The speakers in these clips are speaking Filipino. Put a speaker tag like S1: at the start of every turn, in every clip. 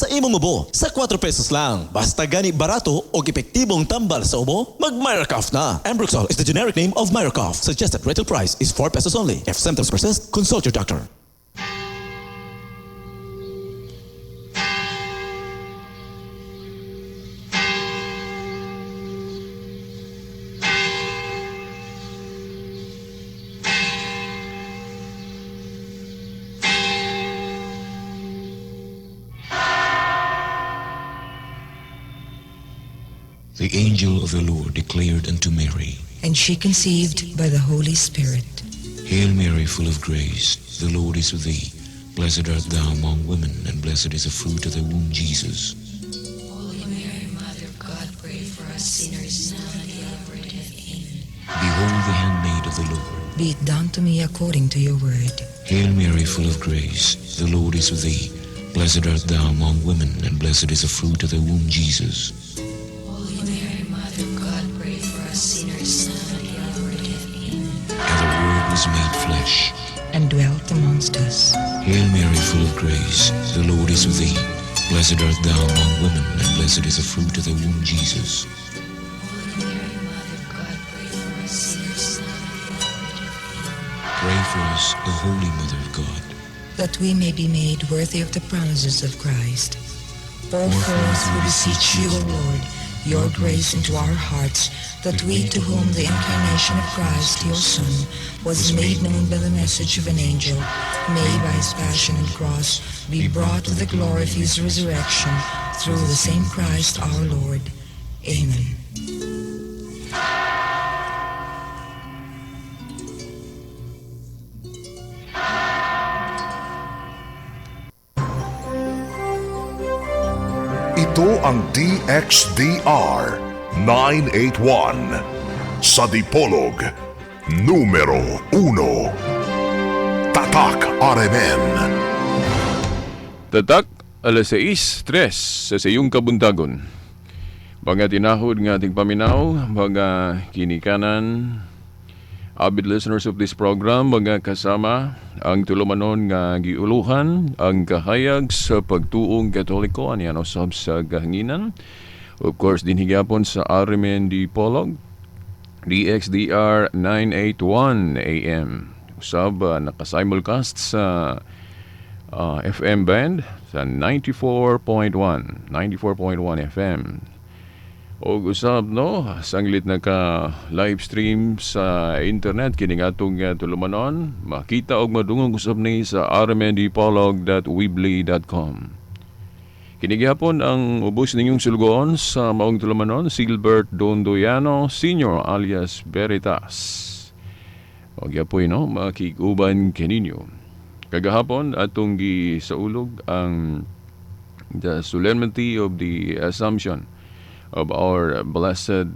S1: Sa imong ubo, sa 4 pesos lang. Basta gani barato o epektibong tambal sa ubo, mag-Myracough na. Ambroxol is the generic name of Myracough. Suggested retail price is 4 pesos only. If symptoms persist, consult your doctor.
S2: The angel of the Lord declared unto Mary,
S3: And she conceived by the Holy Spirit.
S2: Hail Mary, full of grace, the Lord is with thee. Blessed art thou among women, and blessed is the fruit of thy womb, Jesus.
S3: Holy Mary, Mother of God, pray for us sinners now and at the hour of death. Amen.
S2: Behold the handmaid of the Lord.
S3: Be it done to me according to your word.
S2: Hail Mary, full of grace, the Lord is with thee. Blessed art thou among women, and blessed is the fruit of thy womb, Jesus.
S3: Holy Mary, Mother of God, pray for us sinners now and at the hour of death. Amen.
S2: And the Word was made flesh,
S3: And dwelt amongst us.
S2: Hail Mary, full of grace, the Lord is with thee. Blessed art thou among women, and blessed is the fruit of thy womb, Jesus.
S3: Holy Mary, Mother of God, pray for us sinners now and at the hour of death. Amen.
S2: Pray for us, O Holy Mother of God.
S3: That we may be made worthy of the promises of Christ. Pour forth, we beseech you, O Lord, your grace into our hearts, that we, to whom the incarnation of Christ, your Son, was made known by the message of an angel, may by his passion and cross be brought to the glory of his resurrection, through the same Christ our Lord. Amen.
S4: Ito ang DXDR 981 sa Dipolog numero 1. Tatak RMN.
S5: Tatak, alas 6:03 sa iyong kabuntagon. Mga tinahod nga ating paminaw, mga kinikanan, avid listeners of this program, mga kasama, ang tulumanon nga giuluhan, ang kahayag sa pagtuong Katoliko, aniyan usab sa kahanginan. Of course, dinhigyapon sa RMN Dipolog, DXDR 981 AM. Usab nakasimulcast sa FM band sa 94.1 FM. O usab no, sanglit na ka live stream sa internet kining atong tulumanon, makita og madungog usab ni sa rmndpolog.weebly.com. Kini gyapon ang ubos ninyong sulgoon sa maong tulumanon, Silbert Dondoyano Sr. alias Veritas. O gyapoy no, makikuban kininyo. Kagahapon atong gisaulog ang the solemnity of the Assumption of our blessed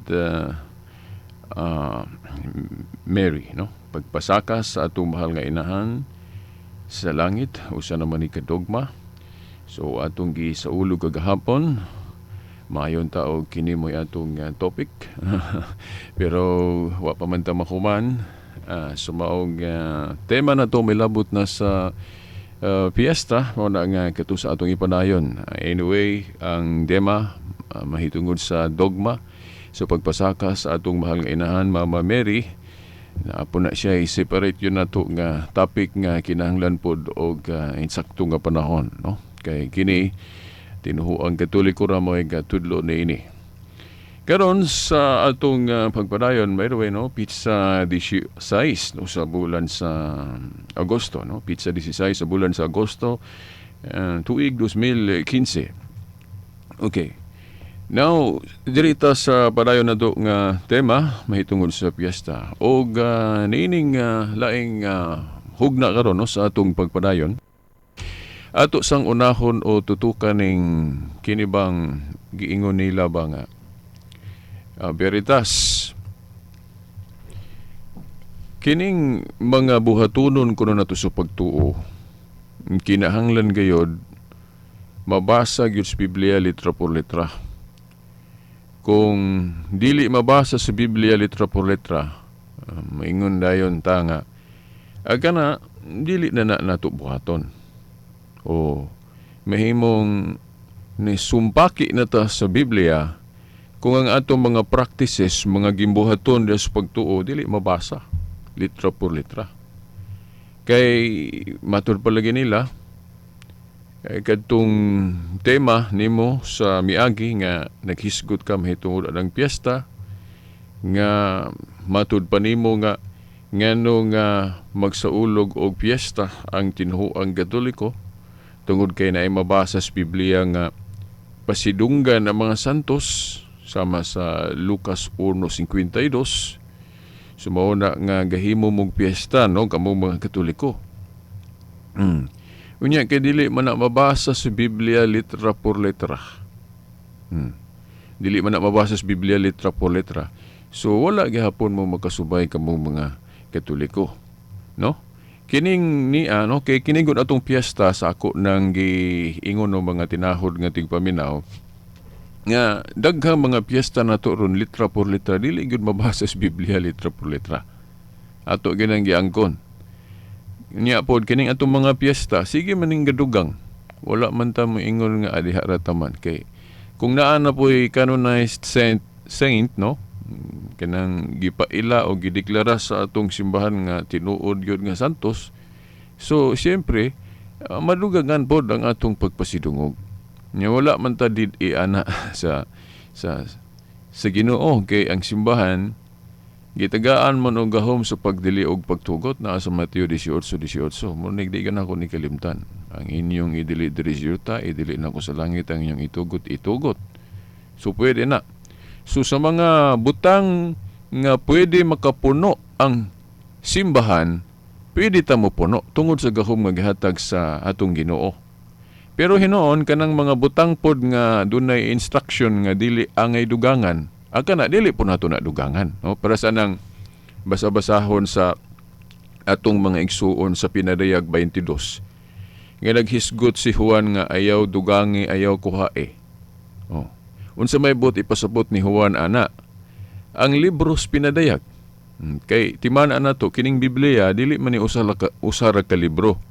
S5: Mary, no? Pagpasaka sa atong mahal nga inahan sa langit, usa naman ni kadogma. So atong gisaulog kagahapon, maayon ta og kini moy atong topic. Pero wa pa man ta makuman. Sumaog tema na to milabot na sa fiesta mo na nga kato sa atong ipanayon. Anyway, ang tema mahitungod sa dogma. So pagpasaka sa atong mahal nga inahan, Mama Mary, naapo na siya i-separate yun na to nga topic nga kinahanglan pod og insakto nga panahon, no? Kay kini tinuho ang Katoliko ra mo nga tudlo ni ini. Karon sa atong pagpadayon, by the way, no, pizza 16 no, sa bulan sa Agosto, no? Pizza 16 sa bulan sa Agosto, tuig 2015. Okay. Now, dirita sa padayon na to nga tema, mahitungod sa piyesta. O niining laing hugna karon no, sa atong pagpadayon. Ato sang unahon o tutukan ning kinibang giingon nila ba nga Veritas. Kining mga buhatunon kuno nato sa pagtuo, kinahanglan gayod mabasa gyud sa Biblia litra por litra. Kung dili mabasa sa Biblia litra por litra, maingon dayon ta nga agana dili na nato buhaton. O mahimong ni sumpaki na ta sa Biblia kung ang atong mga practices, mga gimbuhaton sa pagtuo, dili mabasa, litra por litra. Kay matud palagi nila, kay kadtong tema nimo sa miagi nga naghisgot ka mahitungod ang piyesta, nga matud pa nimo nga ngano nga magsaulog og piyesta ang tinhuang Katoliko, tungod kay naay mabasa sa Biblia nga pasidunggan ang mga santos sama sa Lucas 1:52. Sumauna nga gahimo mong piyesta, no, kamo mga Katoliko. Unya kay dili man na mabasa sa Biblia litra por letra. Dili man na mabasa sa Biblia litra por letra. So wala gihapon mo makasubay kamo mga Katoliko, no? Kining niya, no, kay kinigod atong piyesta sa ako nang giingon no mga tinahod nga tigpaminaw nga daghang mga piyesta nato ron litra por litra dili gyud mabasa sa Biblia litra por litra. Ato ginang giangkon. Nya pod kining atong mga piyesta sige maning gadugang. Wala man ta moingon nga adiha ra taman kay kung naa na po'y canonized saint, no, kanang gipaila o gideklara sa atong simbahan nga tinuod gyud nga santos, so siyempre madugangan pod ang atong pagpasidungog. Nya wala man ta did ana sa Ginoo kay ang simbahan gitagaan man og gahom sa pagdili og pagtugot na sa Mateo 18:18. Mo nigdigan ako ni kalimtan. Ang inyong idili diri sa idili na ko sa langit, ang inyong itugot. So pwede na. So sa mga butang nga pwede makapuno ang simbahan, pwede ta mo puno tungod sa gahom nga gihatag sa atong Ginoo. Pero hinoon kanang mga butang pod nga dunay instruction nga dili angay dugangan, aka na dili po nato na dugangan, no? Para sa nang basa-basahon sa atong mga igsuon sa Pinadayag 22. Nga naghisgot si Juan nga ayaw dugangi, ayaw kuhae. Oh. Unsa may bot ipasabot ni Juan ana? Ang libros Pinadayag. Kay timana nato kining Biblia dili man ni usara ka libro.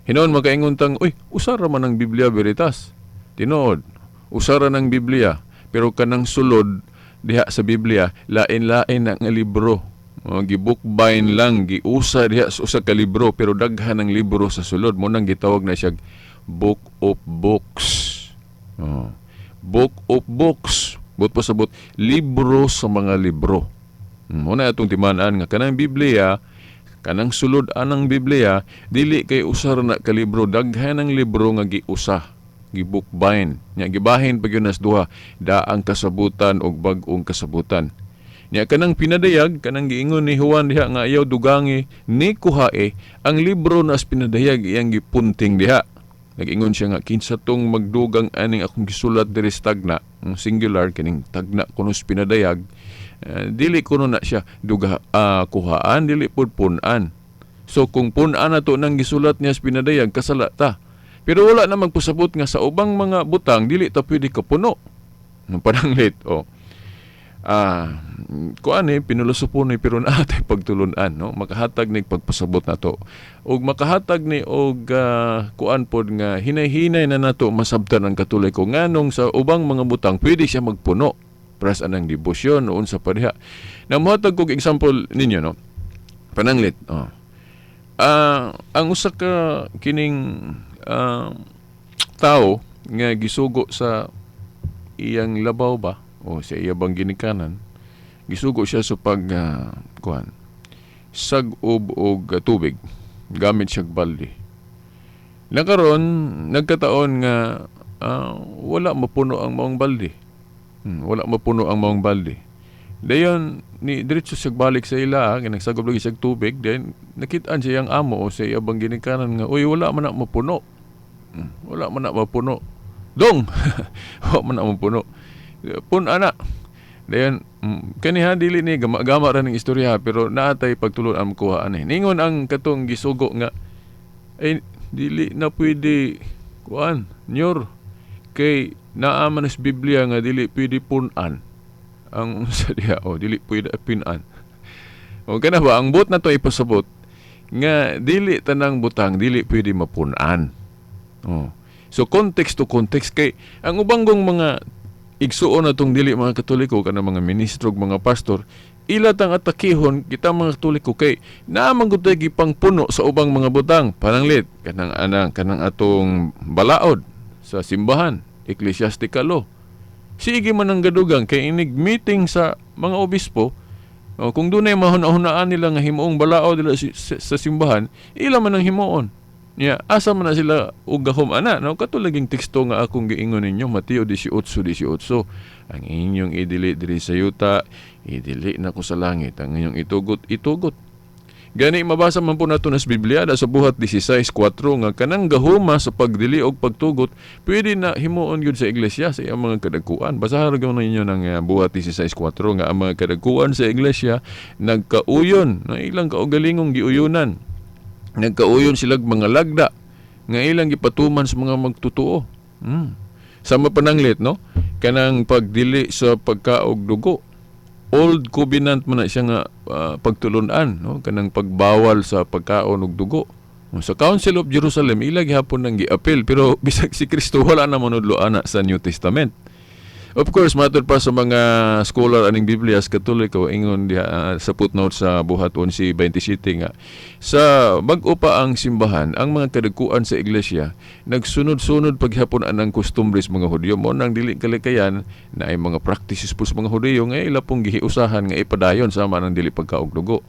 S5: Hinoon makaingon tang, usara man ang Biblia Veritas. Tinuod, usara ng Biblia, pero kanang sulod diha sa Biblia lain-lain ang libro. Gibukbayn lang, giusa diha sa usa ka libro, pero daghan ang libro sa sulod. Mo nang gitawag na siya Book of Books. Book of Books. But pasabot, libro sa mga libro. Muna itong timanaan nga kanang Biblia, kanang sulod anang Biblia, dili kay usar na ka libro, daghan ang libro nga giusa, gibukbayn. Nya gibahin pag yun nas duha, daang kasabutan o bag-ong kasabutan. Nya kanang Pinadayag, kanang giingon ni Juan diha nga ayaw dugangi ni kuhae, ang libro nas Pinadayag iyang gipunting diha. Nag-ingon siya nga, kinsa tong magdugang aning akong gisulat diri sa tagna, singular, kining tagna kunos Pinadayag, dili kuno na siya kuhaan, dili pod punan. So kung punan na to nang gisulat niya sa Pinadayag, kasala ta. Pero wala na magpasabot nga sa ubang mga butang, dili ta pwede kapuno. Pananglit, pinulusupon ni pero naatay pagtulunan, no? Makahatag ni pagpasabot nato ug makahatag ni og kuan pod nga hinay-hinay na nato masabtan ang Katoliko nganong sa ubang mga butang pwede siya magpuno para sa anang debosyon noon sa padiha. Namuhatag kog example ninyo, no? Pananglit, ang usa ka kining tao nga gisugo sa iyang labaw ba o sa iyang ginikanan, gisugo siya sa sag-ob og tubig gamit siya balde. Nakaron nagkataon nga wala mapuno ang maong balde. Wala mapuno ang maong balde. Dayon ni diretso siya balik sa ila, nagsagop lagi siya tubig, then nakitaan siya ang amo o sa iyang ginikanan nga, wala man na mapuno. Wala man na mapuno. Dong. Wala man na mapuno. Ana. Dayon kaniha dili ni gama ra ning istorya pero naatay pagtulon ang kuhaan ni. Ningon ang katong gisugo nga dili na pwede kuan nyor kay naa man sa Biblia nga dili pwede punan ang sa diha dili pwede pinan. O kana ba ang bot na to ipasabot nga dili tanang butang dili pwede mapunan. So context to context kay ang ubanggong mga igsuon na tong dili mga Katoliko kana mga ministro ug mga pastor ila tang atakihon kita mga Katoliko kay naamang gud tay gipangpuno sa ubang mga butang pananglit kanang atong balaod sa simbahan ecclesiastical law. Sige man ang gadugang kay inig meeting sa mga obispo. Kung dunay mahuna-hunaan nila nga himuong balao dila sa simbahan, ila man ang himuon. Asa man na sila og gahom ana, no? Katulaging teksto nga akong giingon ninyo, Mateo 18:18. Ang inyong idili diri sa yuta, idili na ko sa langit. Ang inyong itugot. Gani mabasa man po nato sa Biblia sa buhat 16:4 nga kanang gahuma sa pagdili og pagtugot pwede na himuon gyud sa iglesia sa iyang mga kadagkuan. Basahan ra gyud ninyo ng buhat 16:4 nga ang mga kadagkuan sa iglesia nagkauyon na ilang kaugalingong giuyunan. Nagkauyon sila mga lagda nga ilang gipatuman sa mga magtutuo. Sama pananglit no kanang pagdili sa pagkaog dugo. Old covenant man na siya nga pagtulunan, no? Kanang pagbawal sa pagkaon og dugo. Sa Council of Jerusalem ila gihapon nang giapil pero bisag si Kristo wala na manudlo ana sa New Testament. Of course, matud pa sa mga scholar aning Biblia sa Katoliko ingon diha sa footnote sa buhat 11:27 nga sa bag-o pa ang simbahan, ang mga kadagkuan sa iglesia nagsunod-sunod paghapon anang kostumbres mga Hudyo mo nang dili kalikayan na ay mga practices po sa mga Hudyo nga ila pong gihiusahan nga ipadayon sama nang dili pagkaog dugo.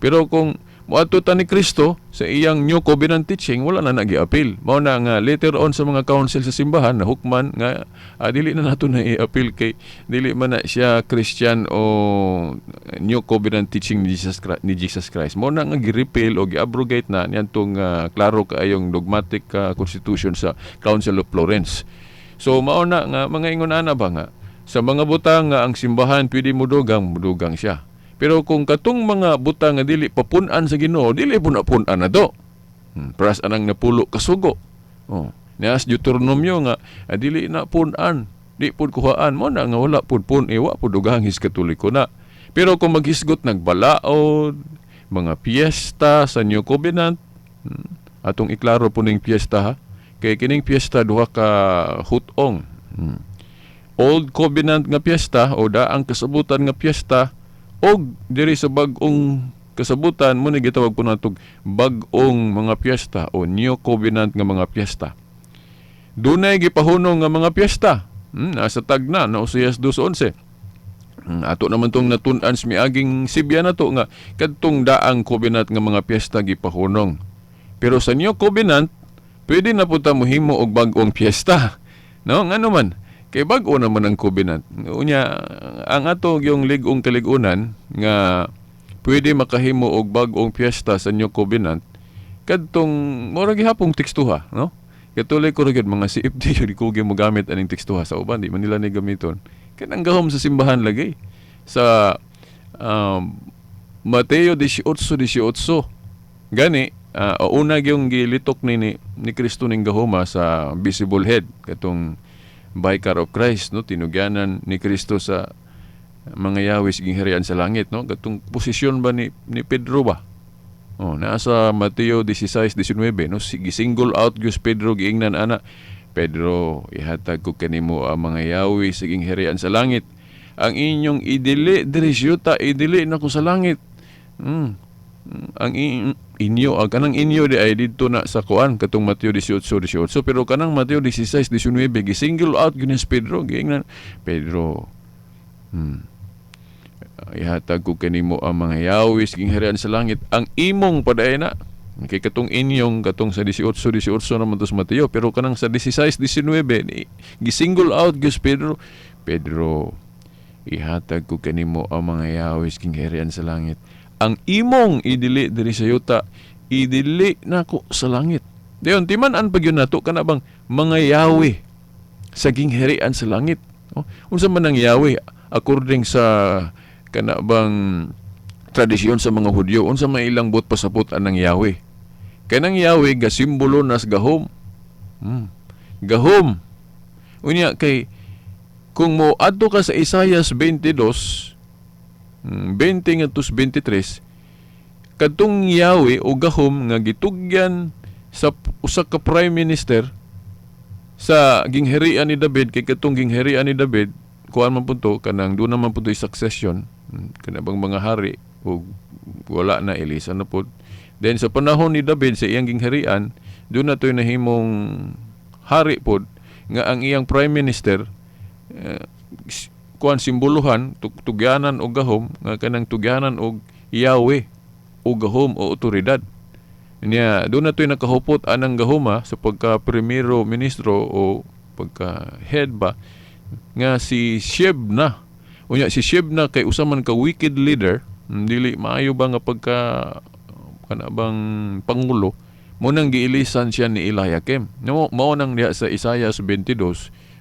S5: Pero kung moadto ta ni Kristo sa iyang New Covenant teaching wala na nagiapil. Mao na nga later on sa mga council sa simbahan na hukman nga dili na nato na i-appeal kay dili man na siya Christian o New Covenant teaching ni Jesus Christ. Mao na nga gi-repeal o gi-abrogate na niyantong klaro kaayong dogmatic constitution sa Council of Florence. So mao na nga mga ingon ana ba nga sa mga butang nga ang simbahan pwede mudugang siya. Pero kung katong mga butang nga dili papunan sa Ginoo, dili po napunan na do. Pras anang napulo kasugo. Nias Deuteronomio nga dili na punan, di pud kuhaan mo na nga wala pud iwa pud dugangis Katoliko na. Pero kung maghisgot nagbalaod, mga piyesta sa New Covenant, atong iklaro po ning piyesta ha. Kay kining piyesta duha ka hutong. Old Covenant nga piyesta o daang kasabutan nga piyesta og diri sa bag-ong kasabutan mo ni gitawag po natog bag-ong mga piyesta o New Covenant nga mga piyesta. Dunay gipahunong nga mga piyesta. Nasa tagna na Oseas 2:11. Ato naman tong natun-an sa miaging Sibya na to nga kadtong daang covenant nga mga piyesta gipahunong. Pero sa New Covenant pwede na po ta mohimo og bag-ong piyesta. No, ngano man kay bag-o naman ang covenant. Unya ang ato yung ligong kaligunan nga pwede makahimo og bag-ong piyesta sa New Covenant kadtong mura gihapong tekstuha, no? Katuloy ko rin mga CFD yung kugi mo gamit aning tekstuha sa uban, di man nila ni gamiton. Kanang gahom sa simbahan lagi sa Mateo 18:18 gani una yung gilitok ni Kristo ning gahoma sa visible head katong Vicar of Christ, no? Tinugyanan ni Kristo sa mga yawis gingharian sa langit, no? Katong posisyon ba ni Pedro ba? Nasa Mateo 16:19, no? Single out Gus Pedro giingnan ana, Pedro, ihatag ko kanimo ang mga yawis gingharian sa langit. Ang inyong idili diri syuta, idili nako sa langit. Ang inyo kanang inyo di ay dito na sa kuan katong Mateo 18:18 pero kanang Mateo 16:19 gi-single out ginis Pedro giingnan Pedro ihatag ko kanimo ang mga yawis gingharian sa langit ang imong padayna kay katong inyong katong sa 18:18 naman to sa Mateo pero kanang sa 16:19 gi-single out gis Pedro ihatag ko kanimo ang mga yawis gingharian sa langit ang imong idili diri sa yuta idili nako sa langit. Dayon timan-an pag yun nato kana bang mga yawi sa gingharian sa langit. Unsa man ang yawi according sa kana bang tradisyon sa mga Hudyo, unsa man ilang buot pasapot anang yawi. Kanang yawi ga simbolo nas gahom. Gahom. Unya kay kung mo adto ka sa Isaias 22 20 ngadto 23 kadtong yawi o gahom nga gitugyan sa usa ka prime minister sa gingherian ni David, kay katong gingherian ni David, kuan man punto kanang doon naman punto succession kanabang mga hari o wala na Elisa na pod. Then sa panahon ni David sa iyang gingherian, doon na to'y nahimong hari pod nga ang iyang prime minister kuan simbolohan tugyanan og gahom nga kanang tugyanan og Yahweh o gahom o otoridad. Niya doon na to'y nakahupot anang gahoma sa pagka primero ministro o pagka head ba nga si Shebna. Unya si Shebna kay usa man ka wicked leader, dili maayo ba nga pagka kanabang pangulo, mo nang giilisan siya ni Eliakim. Mao nang diha sa Isaiah 22,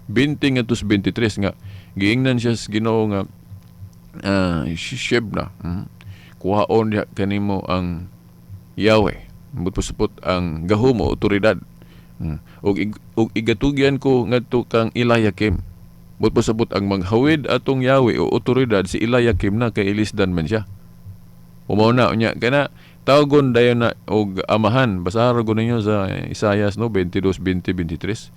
S5: 20 ngadto 23 nga giingnan siya sa Ginoo nga Shebna. Kuhaon diha kanimo ang Yahweh. Mutpusupot ang gahom o otoridad. Og igatugyan ko ngadto kang Eliakim. Mutpusupot ang maghawid atong Yahweh o otoridad si Eliakim na kay ilisdan man siya. Umaw na unya kana tawgon dayon na og amahan. Basara ko ninyo sa Isaiah 22:20-23.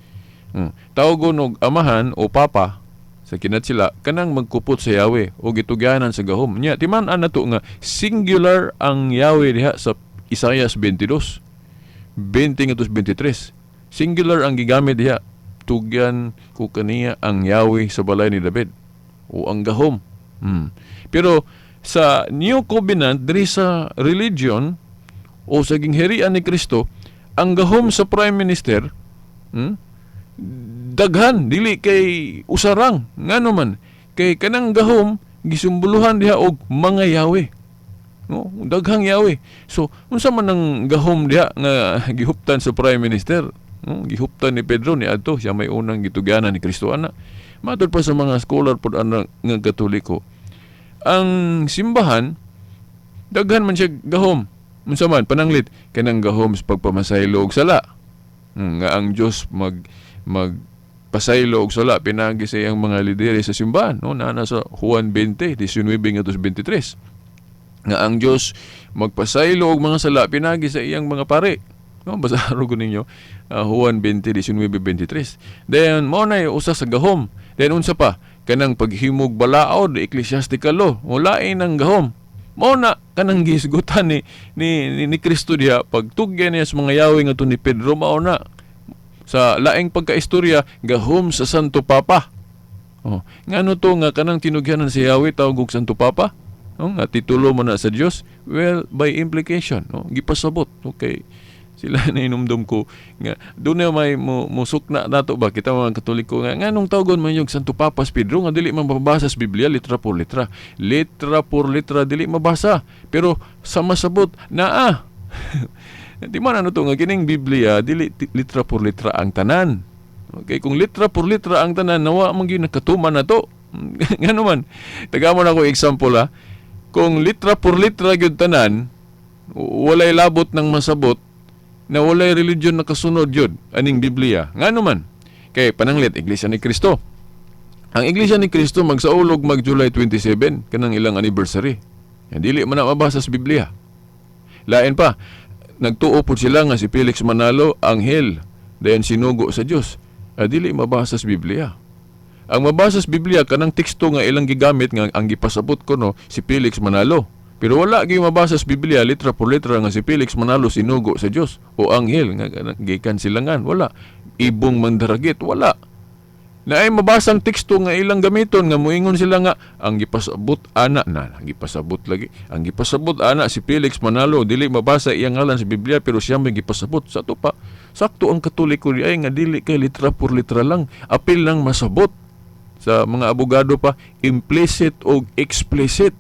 S5: Tawgon og amahan o papa sa kinat sila kanang magkupot sa Yahweh o gitugyanan sa gahom. Nya timan-an nato nga singular ang Yahweh diha sa Isaiah 22:20-23. Singular ang gigamit diha. Tugyan ko kaniya ang Yahweh sa balay ni David o ang gahom. Pero sa New Covenant diri sa religion o sa gingherian ni Kristo, ang gahom sa prime minister daghan dili kay usarang ngano man kay kanang gahom gisumbuluhan diha og mga Yahweh. No, daghang Yahweh. So unsa man ang gahom diha nga gihuptan sa prime minister? No, gihuptan ni Pedro ni adto siya may unang gitugyanan ni Kristo ana. Matod pa sa mga scholar pod ana nga Katoliko. Ang simbahan daghan man siya gahom. Unsa man pananglit kanang gahom sa pagpamasaylo og sala. Nga ang Dios pasaylo og sala pinagi sa iyang mga lidere sa simbahan, no, nana sa Juan 20:19-23. Nga ang Dios magpasaylo og mga sala pinagi sa iyang mga pare. No, basaro ko ninyo Juan 20:19-23. Then mao na usa sa gahom. Then unsa pa kanang paghimog balaod ecclesiastical law. Wala nang gahom. Mao na kanang gisgutan ni Kristo diha pagtugyan niya sa mga Yahweh nga ni Pedro mao na sa laing pagkaistorya gahom sa Santo Papa. Ngano to nga kanang tinugyanan si Yahweh tawag og Santo Papa? Nga titulo man na sa Dios. Well, by implication, gipasabot. Okay. Sila na inumdum ko nga doon na may musukna nato ba kita mga Katoliko nga nganong tawgon man yung Santo Papa Pedro nga dili man mabasa sa Biblia litra por litra dili mabasa pero sa masabot naa di man ano to nga kining Biblia dili litra por litra ang tanan. Okay, kung litra por litra ang tanan nawa man gyud nakatuman nato. Ngano man tagamon ako example kung litra por litra gyud tanan walay labot ng masabot na walay religion na kasunod yun, aning Biblia. Nga naman, kay pananglit, Iglesia ni Cristo. Ang Iglesia ni Cristo magsaulog mag-July 27, kanang ilang anniversary. Yan, dili man na mabasa sa Biblia. Lain pa, nagtuo po sila nga si Felix Manalo, anghel, dayan sinugo sa Diyos. Dili mabasa sa Biblia. Ang mabasa sa Biblia, kanang teksto nga ilang gigamit nga ang gipasabot ko si Felix Manalo. Pero wala gyud mabasa sa Biblia litra por litra nga si Felix Manalo sinugo sa Dios o anghel nga gikan silangan, wala. Ibong mandaragit, wala. Na ay mabasang teksto nga ilang gamiton nga moingon sila nga ang gipasabot ana ang gipasabot ana si Felix Manalo dili mabasa iyang ngalan sa Biblia pero siya may gipasabot sa to pa. Sakto ang Katoliko di ay nga dili kay litra por litra lang, apil lang masabot. Sa mga abogado pa implicit o explicit.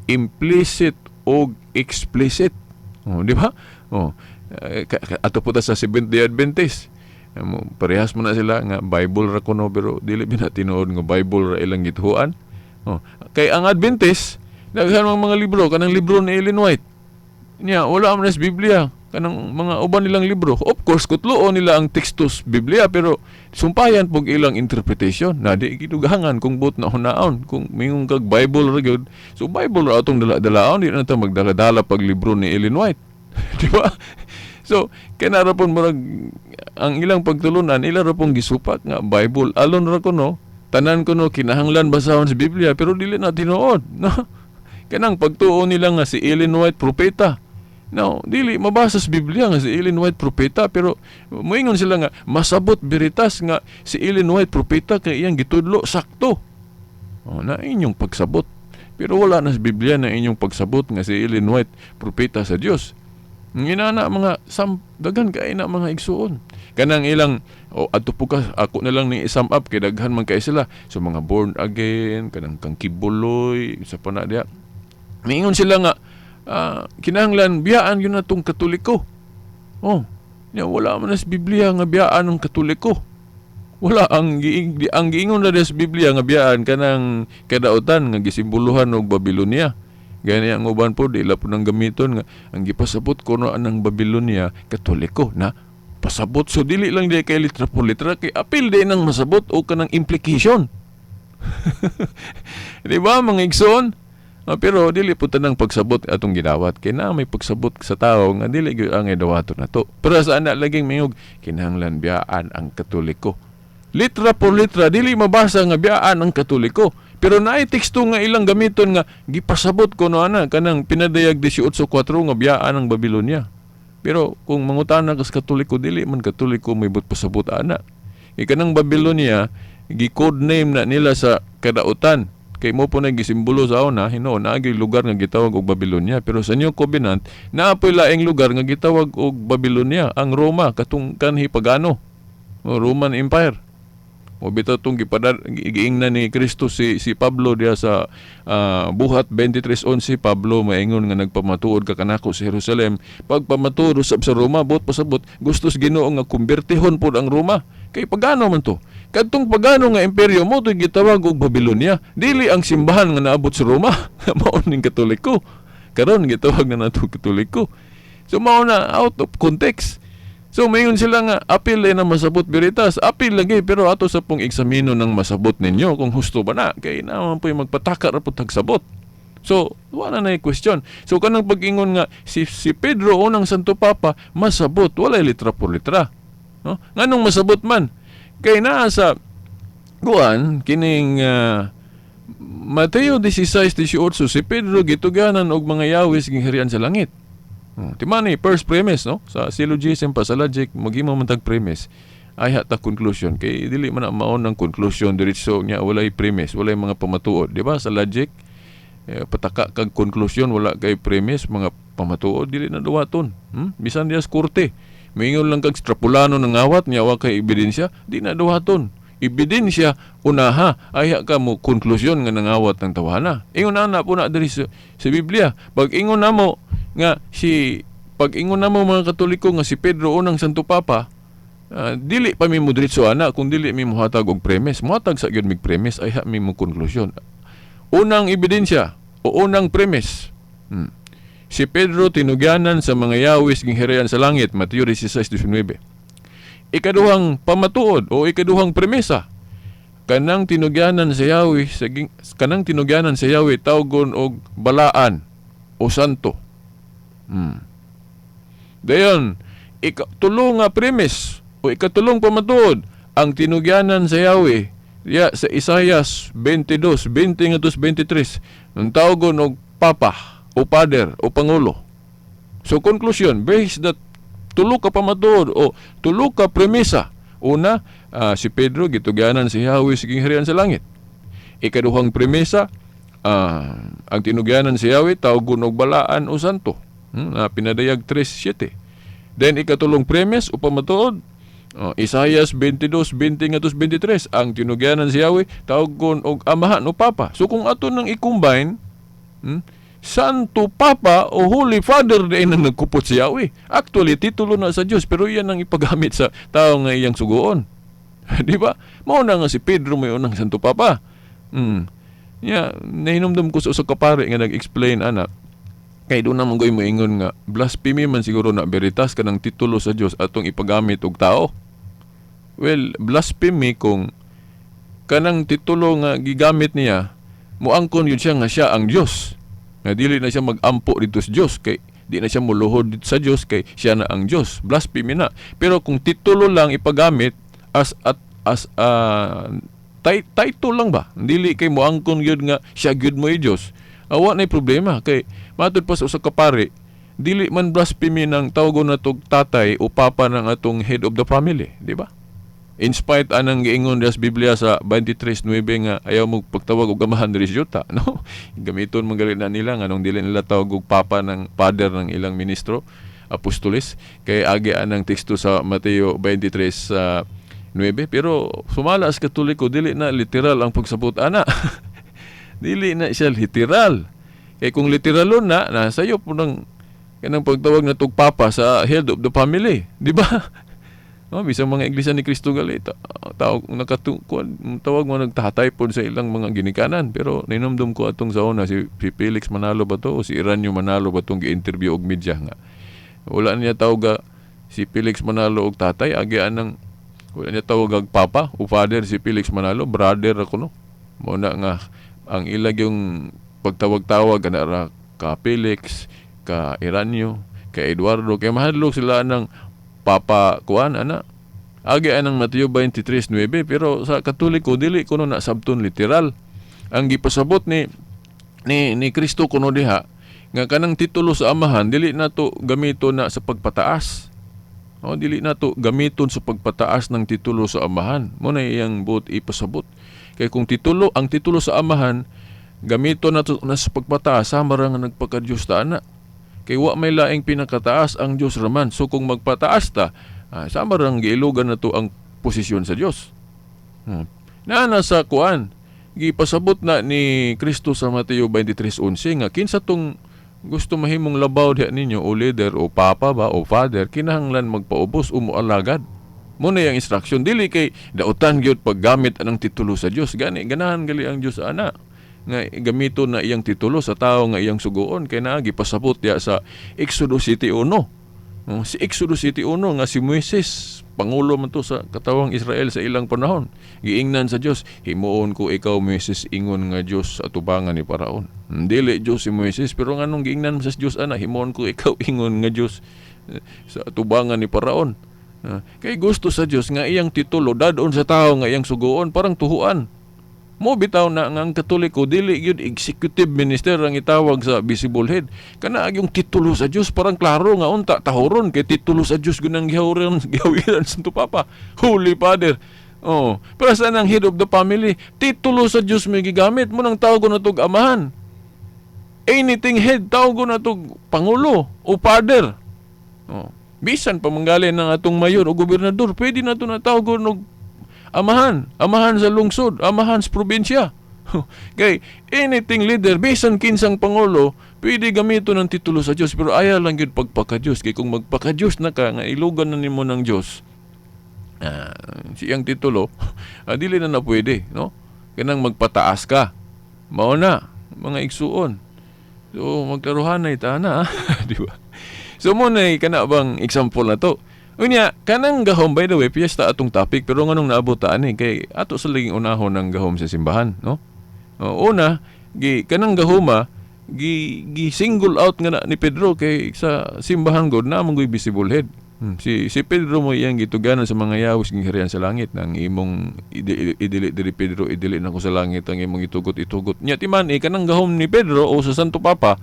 S5: Implicit o explicit. Di ba? Ato po ta sa Seventh-day Adventist. Parehas mo na sila nga Bible ra kuno pero dili binatinuod nga Bible ra ilang gituhuan. Kay ang Adventist daghan mga libro kanang libro ni Ellen White. Niya wala man sa Biblia kanang mga uban nilang libro. Of course kutluon nila ang tekstos Biblia pero sumpayan pog ilang interpretation na di gidugangan kung but na hunaon kung mingong kag Bible ra gyud. So Bible ra atong dala-dalaon di na ta magdala-dala pag libro ni Ellen White. Di ba? So, kanara pon murag ang ilang pagtulunan, ila ra pong gisupak nga Bible. Alon ra ko no, tanan ko no kinahanglan basahon sa Biblia pero dili na tinuod, no? Kanang pagtuo nila nga si Ellen White propeta. No, dili mabasa sa Biblia nga si Ellen White propeta pero moingon sila nga masabot beritas nga si Ellen White propeta kay iyang gitudlo sakto. Na inyong pagsabot. Pero wala na sa Biblia na inyong pagsabot nga si Ellen White propeta sa Dios. Nginana mga dagan kay na mga igsuon. Kanang ilang adto po ka ako na lang ni sum up kay daghan man kay sila. So mga born again, kanang kang kibuloy, sa pa na diha. Miingon sila nga kinahanglan biyaan yun na itong Katoliko. Wala man na sa Biblia nga biyaan ng Katoliko. Wala ang giingon na sa Biblia nga biyaan kanang kadautan nga gisimboluhan og Babylonia. Gani ang uban po dila po nang gamiton nga ang gipasabot kuno anang Babylonia Katoliko na pasabot. So dili lang di kay litra po litra kay apil di nang masabot o kanang implication. Di ba mga igsoon? Pero dili po tanang pagsabot atong gidawat kay na may pagsabot sa tao nga dili gyud ang idawaton nato. Pero sa ana laging mayog kinahanglan biyaan ang Katoliko. Litra por litra dili mabasa nga biyaan ang Katoliko. Pero naay teksto nga ilang gamiton nga gipasabot kuno ana kanang pinadayag 18:4 nga biyaan ang Babylonia. Pero kung mangutana ka sa Katoliko dili man Katoliko may pasabot ana. Kanang Babylonia gi-code name na nila sa kadautan. Kay mo po na gisimbolo sa una, naagi lugar nga gitawag og Babylonia. Pero sa New Covenant, naapoy laing lugar nga gitawag og Babylonia, ang Roma, katong kanhi pagano, Roman Empire. O bitaw itong giingnan ni Kristo si Pablo diya sa Buhat 23:11. Pablo maingon nga nagpamatuod ka kanako sa Jerusalem. Pagpamatuod usab sa Roma, bot pasabot, gustos Ginoo nga kumbirtihon pod ang Roma. Kay pagano man to? Kadtong pagano nga imperyo mo to gitawag og Babylonia. Dili ang simbahan nga naabot sa Roma, mao ning Katoliko. Karon gitawag na nato Katoliko. So mao na out of context. So mayon sila nga apil na masabot beritas, apil lagi pero ato sa pong eksamino ng masabot ninyo kung husto ba na kay naman po magpataka ra pud tagsabot. So wala na question. So kanang pag-ingon nga si Pedro unang Santo Papa masabot wala litra por litra. No? Nganong masabot man? Kay naa sa kuan kining Mateo 16:18 si Pedro gituganan og mga yawis gingharian sa langit. Timani first premise no sa syllogism pa sa logic maghimo man tag premise ay hata conclusion kay dili man na maon ang conclusion diretso nya walay premise walay mga pamatuod di ba sa logic pataka kag conclusion wala kay premise mga pamatuod dili na duwaton bisan dias korte mingon lang kag extrapolano ng awat nya wa kay ebidensya di na duwaton ebidensya unaha ay ka mo konklusyon nga nangawat ng tawhana ingon na po na diri sa Biblia pag ingon namo nga pag-ingon na mo mga Katoliko nga si Pedro unang Santo Papa dili pa mi mo diretso ana kung dili mi mohatag og premise mohatag sa gyud mig premise ay mi mo konklusyon unang ebidensya o unang premise si Pedro tinugyanan sa mga yawis gingharian sa langit Mateo 16:19 ikaduhang pamatuod o ikaduhang premisa kanang tinugyanan sa Yahweh tawgon og balaan o santo. Dayon, ikatulong nga premise o ikatulong pamatuod ang tinugyanan sa Yahweh sa Isaias 22:20-23 ng tawgon og Papa o Father o Pangulo. So conclusion, based that tulo ka pamatuod o tulo ka premisa. Una, si Pedro gitugyanan si Yahweh sa gingharian sa langit. Ikaduhang premisa, ang tinugyanan si Yahweh tawgon og balaan o santo. Pinadayag 3:7. Then ikatulong premise o pamatuod Isaias 22:20-23 ang tinugyanan si Yahweh tawgon og amahan o papa. So kung ato nang i-combine Santo Papa o Holy Father na nang nagkupot si Yahweh. Actually titulo na sa Dios pero iyan ang ipagamit sa tao nga iyang sugoon. Di ba? Mao na nga si Pedro may unang Santo Papa. Nahinumdum ko sa usa ka pare nga nag-explain ana. Kay doon naman ko moingon nga blasphemy man siguro na veritas kanang titulo sa Dios atong ipagamit og tao. Well, blasphemy kung kanang titulo nga gigamit niya moangkon yun siya nga siya ang Dios. Na dili na siya mag-ampo dito sa Dios kay Di na siya muluhod sa Dios kay siya na ang Dios. Blasphemy na. Pero kung titulo lang ipagamit as title lang ba? Dili kay moangkon gyud nga siya gyud mo Dios. Awa na problema kay matud pa sa usa ka pari, dili man blasphemy ng tawagon natog tatay o papa ng atong head of the family, di ba? In spite anang giingon sa Biblia sa 23:9 nga ayaw mo pagtawag og amahan diri sa yuta, no? Gamiton man gali na nila nganong dili nila tawag og papa ng father ng ilang ministro, apostoles, kay agi anang teksto sa Mateo 23:9, pero sumala sa Katoliko dili na literal ang pagsabot ana. Dili na siya literal. Kay kung literalon na sayo po ng kanang pagtawag na tug papa sa head of the family, di ba? No, bisang mga iglesia ni Cristo gali tawag tawag mo nagtatay pod sa ilang mga ginikanan, pero ninumdum ko atong sa una si Felix Manalo ba to o si Iranyo Manalo ba tong gi-interview og media nga wala niya tawag si Felix Manalo og tatay, agi anang wala niya tawag og papa o father si Felix Manalo, brother ako no. Mo na nga ang ilag yung pagtawag-tawag na ka Felix, ka Iranyo, ka Eduardo, kay mahadlok sila ng Papa kuan ana. Agi anang Mateo 23:9, pero sa Katoliko dili kuno na sabton literal. Ang gipasabot ni Kristo kuno diha nga kanang titulo sa amahan dili nato gamiton na sa pagpataas. O dili nato gamiton sa pagpataas ng titulo sa amahan. Mo na iyang buot ipasabot. Kay kung ang titulo sa amahan gamiton nato na sa pagpataas, sama ra nga nagpaka-Dios ta ana. Kay wa may laing pinakataas ang Dios raman. So kung magpataas ta, sama rang giilugan na to ang posisyon sa Dios. Na sa kuan, gipasabot na ni Kristo sa Mateo 23:11 nga kinsa tong gusto mahimong labaw diha ninyo o leader o papa ba o father, kinahanglan magpaubos o moalagad. Mo na yung instruction, dili kay dautan gyud paggamit anang titulo sa Dios. Ganahan gali ang Dios ana nga gamito na iyang titulo sa tao nga iyang sugoon, kay naa gipasabot diya sa Exodus 7:1. Si Exodus 7:1 nga si Moises pangulo man to sa katawang Israel sa ilang panahon. Giingnan sa Dios, himuon ko ikaw Moises ingon nga Dios sa atubangan ni Paraon. Dili Dios si Moises, pero nganong giingnan sa Dios ana, himuon ko ikaw ingon nga Dios sa atubangan ni Paraon. Kay gusto sa Dios nga iyang titulo dadon sa tao nga iyang sugoon parang tuhuan. Mo bitaw na nga ang Katoliko dili gyud executive minister ang itawag sa visible head. Kana yung titulo sa Dios parang klaro nga unta tahoron kay titulo sa Dios gunang gihawiran Santo Papa, Holy Father. Oh, para sa nang head of the family, titulo sa Dios may gigamit mo nang tawag na tog amahan. Anything head tawag na tog pangulo o father. Oh, bisan pa manggali ng atong mayor o gobernador, pwede na to na tawag og amahan sa lungsod, amahan sa probinsya. Kay anything leader, bisan kinsang pangulo, pwede gamito ng titulo sa Dios, pero ayaw lang yun pagpaka-Dios. Kay kung magpaka-Dios na ka, nga ilugan na nimo ng Dios, siyang titulo, dili na pwede, no? Kanang magpataas ka. Mao na, mga igsuon. So, magkaruhanay ta na, di ba? So, muna kana bang example na to? Unya, kanang gahom, by the way, piyesta atong topic, pero nganong naabot taan kay ato sa laging unahon ng gahom sa simbahan, no? Una, kanang gahoma, single out nga na ni Pedro kay sa simbahan god na mong visible head. Si Pedro mo iyang gituganan sa mga yawis ng harian sa langit nang imong idili diri Pedro, idili nako sa langit ang imong itugot. Nya timan kanang gahom ni Pedro o sa Santo Papa,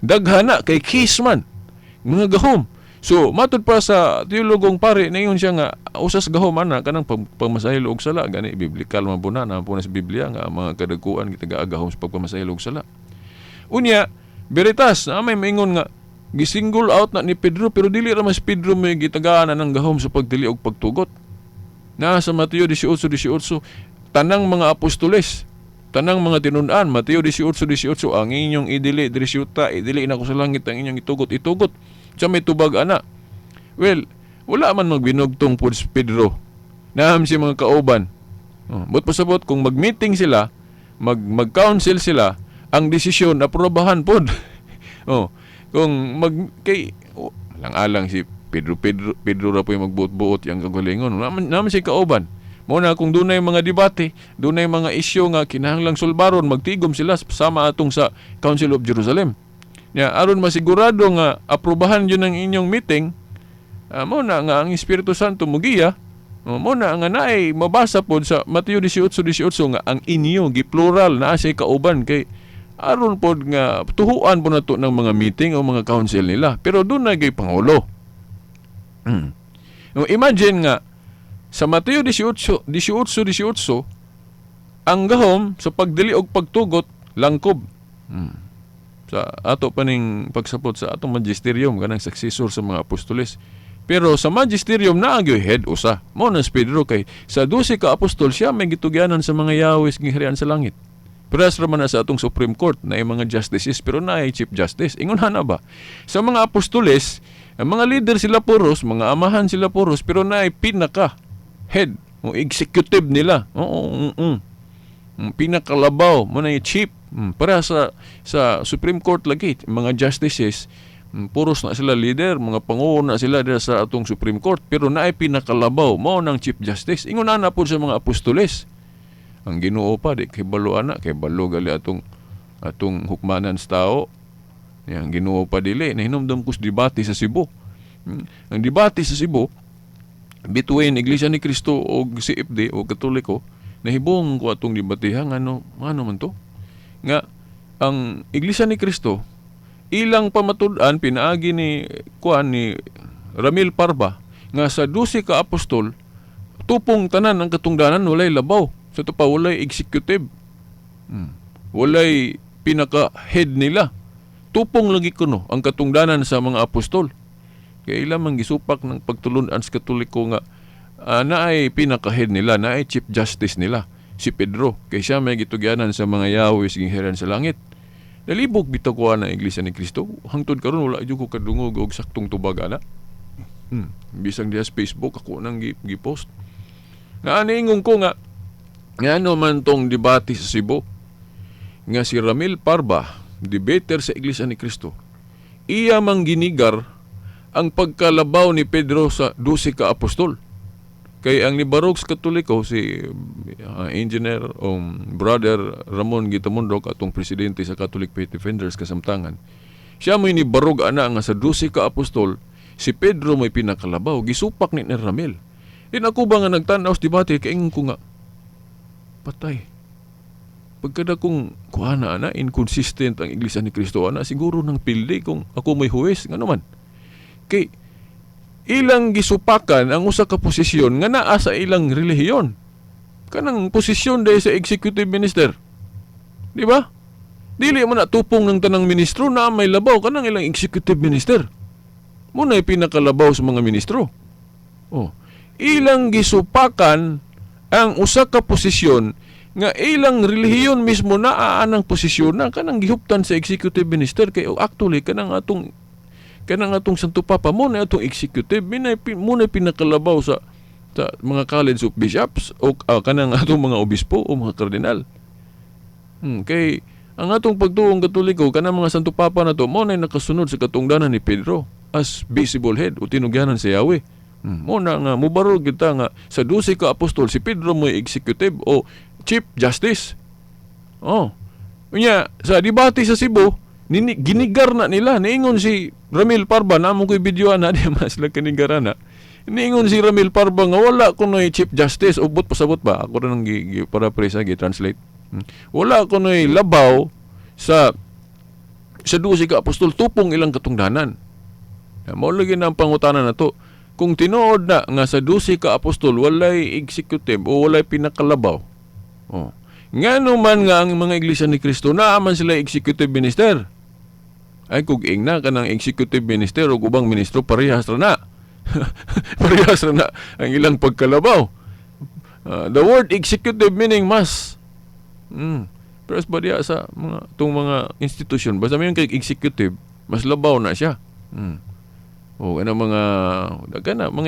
S5: daghana kay kisman mga gahom. So, matud pa sa teologong pare na yun siya nga usas gahom ana kanang pagmasahil og sala gani biblikal man puna na sa Biblia nga mga kadagkuan gitagaagahom sa pagpamasahil og sala. Unya, veritas na may maingon nga gisingle out na ni Pedro pero dili ra mas Pedro may gitagaan ng gahom sa pagdili og pagtugot. Na sa Mateo 18:18 tanang mga apostoles, tanang mga tinun-an, Mateo 18:18 ang inyong idili diri syuta, idili na ko sa langit ang inyong itugot. Sa may tubag ana. Well, wala man magbinugtong po si Pedro. Naham si mga kauban. But pasabot kung mag-meeting sila, mag-council sila, ang desisyon aprobahan pod. Kung lang-alang si Pedro ra po yung magbuot-buot yung kagalingon. Naman si kauban. Muna kung dunay mga debate, dunay mga isyu nga kinahanglang sulbaron, magtigom sila sama atong sa Council of Jerusalem. Ya, aron masigurado nga aprobahan yun ang inyong meeting, mo na nga ang Espiritu Santo mugiya, mo na nga naay mabasa pod sa Mateo 18:18 nga ang inyo giplural na siya kauban kay aron pod nga tuhuan po nato ng mga meeting o mga council nila. Pero doon na gay pangulo. Imagine nga sa Mateo 18:18 ang gahom sa pagdili og pagtugot langkob. Sa ato paning pagsapot sa atong magisterium kanang successor sa mga apostoles. Pero sa magisterium na agyo head usa. Mao na si Pedro kay sa 12 ka apostol siya may gitugyanan sa mga Yahweh giharian sa langit. Pero raman na sa atong Supreme Court na mga justices pero na Chief Justice. Ingon na ba? Sa mga apostoles, ang mga leader sila puros, mga amahan sila puros, pero na pinaka head o executive nila. Pinakalabaw mo na yung chief. Para sa Supreme Court lagi, mga justices, puros na sila leader, mga pangulo na sila sa atong Supreme Court, pero naay pinakalabaw mo ng Chief Justice. Ingon na po sa mga apostoles. Ang Ginoo pa di kay balo ana, kay balo gali atong hukmanan sa tao. Ang Ginoo pa dili nahinumdum kus debate sa Cebu. Ang debate sa Cebu between Iglesia ni Cristo o CFD o Katoliko, nahibong ko atong debatehan ano man to nga ang Iglesia ni Cristo ilang pamatud-an pinaagi ni Ramil Parba nga sa 12 ka apostol tupong tanan ang katungdanan walay labaw sa pa walay executive walay pinaka head nila tupong lagi kuno ang katungdanan sa mga apostol kaya ilang gisupak ng pagtulunan sa Katoliko nga naay pinaka head nila naay Chief Justice nila si Pedro kay siya may gitugyanan sa mga Yahweh giharian sa langit. Nalibog bitaw ko na Iglesia ni Cristo. Hangtod karon wala jud ko kadungog og saktong tubag ana. Bisang diha sa Facebook ako nang gi-post. Nga aniingon ko nga ngano man tong debate sa Cebu nga si Ramil Parba, debater sa Iglesia ni Cristo. Iya mang ginigar ang pagkalabaw ni Pedro sa 12 ka apostol. Kay ang nibarog sa Katoliko si Engineer Brother Ramon Gitamundok atong presidente sa Catholic Faith Defenders kasamtangan. Siya may nibarog ana nga sa 12 ka apostol si Pedro may pinakalabaw gisupak ni Ramil. Din ako ba nga nagtanaw sa debate kay ingon ko nga patay. Pagkada kong kuana ana inconsistent ang Iglesia ni Cristo ana siguro nang pildi kung ako may huwes nga naman. Kay ilang gisupakan ang usa ka posisyon nga naa sa ilang relihiyon. Kanang posisyon dahil sa executive minister. Di ba? Dili man na tupong ng tanang ministro na may labaw kanang ilang executive minister. Muna ay pinakalabaw sa mga ministro. Ilang gisupakan ang usa ka posisyon nga ilang relihiyon mismo naa anang posisyon na kanang gihuptan sa executive minister kay actually kanang atong Santo Papa mo na itong executive muna pinakalabaw sa mga college of bishops o kanang atong mga obispo o mga kardinal. Kay ang atong pagtuong Katoliko kanang mga Santo Papa na to mo na nakasunod sa katungdanan ni Pedro as visible head o tinugyanan sa Yahweh. Mo na nga mubarog kita nga sa 12 ka apostol si Pedro mo executive o Chief Justice. Unya sa debate sa Cebu ginigar na nila. Niingon si Ramil Parba, namo ko'y video na, di mas lang kanigaran na. Niingon si Ramil Parba nga wala ko no'y Chief Justice, ubot pasabot ba? Ako rin ang paraphrase, gi-translate. Wala ko no'y labaw sa 12 ka apostol, tupong ilang katungdanan. Maulagin na ang pangutanan na to. Kung tinuod na nga sa 12 ka apostol, walay executive o walay pinakalabaw. Nga naman nga ang mga Iglesia ni Cristo, naaman sila executive minister. Ay kung na kanang executive minister o ubang ministro parehas ra na. Parehas ra na ang ilang pagkalabaw. The word executive meaning mas. Pero ba diya sa mga institusyon, basta may kay executive, mas labaw na siya. Mga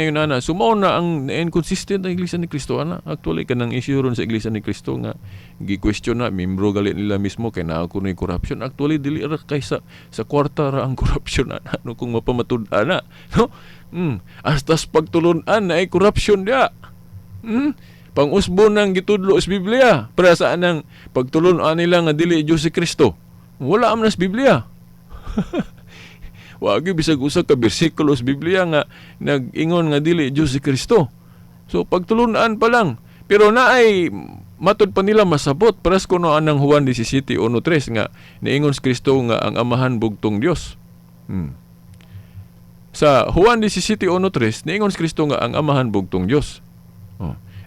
S5: yunana, sumaw na ang inconsistent ang Iglesia ni Cristo. Actually, kanang issue ron sa Iglesia ni Cristo nga, gi-question na, membro galit nila mismo, kaya na ako na yung corruption. Actually, dili ra kaysa sa kwarta ra ang corruption. Kung mapamatud-an na. No? Astas pagtulunan na ay corruption dia. Pang-usbo ng gitudlo sa Biblia. Para saan ang pagtulunan nila nga dili Diyos si Cristo. Wala man sa Biblia. Wa gyud bisag usa ka bersikulo sa Biblia nga nag-ingon nga dili Dios si Kristo. So pagtulunan pa lang. Pero naay matud pa nila masabot paras kuno anang Juan 17:1-3 nga niingon si Kristo nga ang amahan bugtong Dios. Sa Juan 17:1-3 niingon si Kristo nga ang amahan bugtong Dios.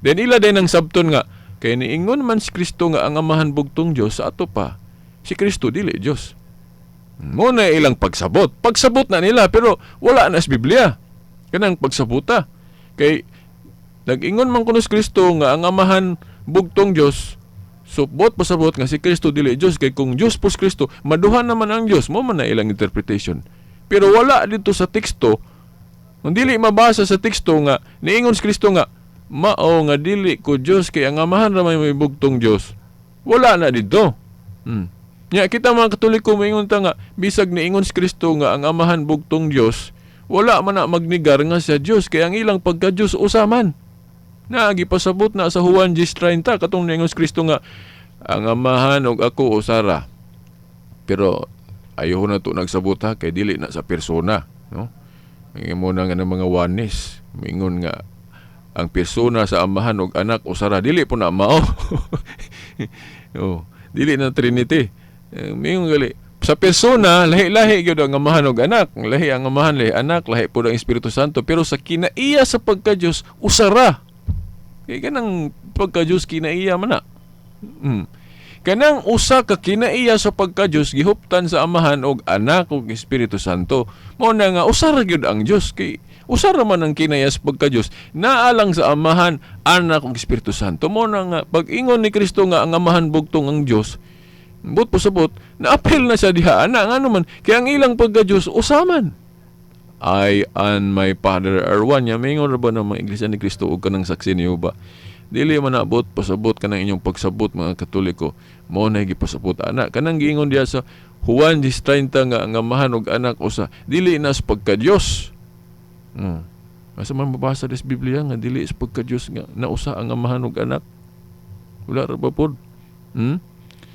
S5: Then ila din ang sabton nga kay niingon man si Kristo nga ang amahan bugtong Dios sa ato pa si Kristo dili Dios. Mo na ilang pagsabot. Pagsabot na nila pero wala na sa Biblia. Kanang pagsabuta. Kay nag-ingon man kuno si Kristo nga ang amahan bugtong Dios. So bot pasabot nga si Kristo dili Dios kay kung Dios po si Kristo, maduhan naman ang Dios. Mo man na ilang interpretation. Pero wala dito sa teksto. Kung dili mabasa sa teksto nga niingon si Kristo nga mao nga dili ko Dios kay ang amahan ra may bugtong Dios. Wala na dito. Nya kita mga Katoliko moingon ta nga bisag niingon si Kristo nga ang amahan bugtong Dios, wala man na magnigar nga sa Dios kay ang ilang pagka-Dios usaman. Nagipasabot na sa Juan 10:30 katong niingon si Kristo nga ang amahan og ako usara. Pero ayaw na to nagsabot ha kay dili na sa persona, no? Ngay mo na nga ng mga oneness, moingon nga ang persona sa amahan og anak usara dili po na mao. Dili na Trinity. Mingon gali sa persona lahi-lahi gyud ang amahan og anak, lahi ang amahan lahi anak, lahi pud ang Espiritu Santo, pero sa kinaiya sa pagka-Dios usara. Kay kanang pagka-Dios kinaiya man na. Kanang usa ka kinaiya sa pagka-Dios gihuptan sa amahan og anak ug Espiritu Santo. Mao na nga usara gyud ang Dios kay usara man ang kinaiya sa pagka-Dios naalang sa amahan, anak ug Espiritu Santo. Mao na nga pag-ingon ni Kristo nga ang amahan bugtong ang Dios, but po sabot, na-appeal na siya diha. Nga naman, kaya ang ilang pagka-Diyos, usaman. I and my Father are one. Mingon ra ba ng mga Iglesia ni Kristo o kanang saksi niyo ba? Dili man naabot, pasabot ka ng inyong pagsabot mga Katoliko. Mo na gipasabot anak. Kanang giingon diya sa Juan 10:30 nga ang amahan og anak usa. Dili na sa pagka-Diyos. Asa man mabasa sa Biblia nga dili sa pagka-Diyos nga nausa ang amahan og anak. Wala ra ba pod?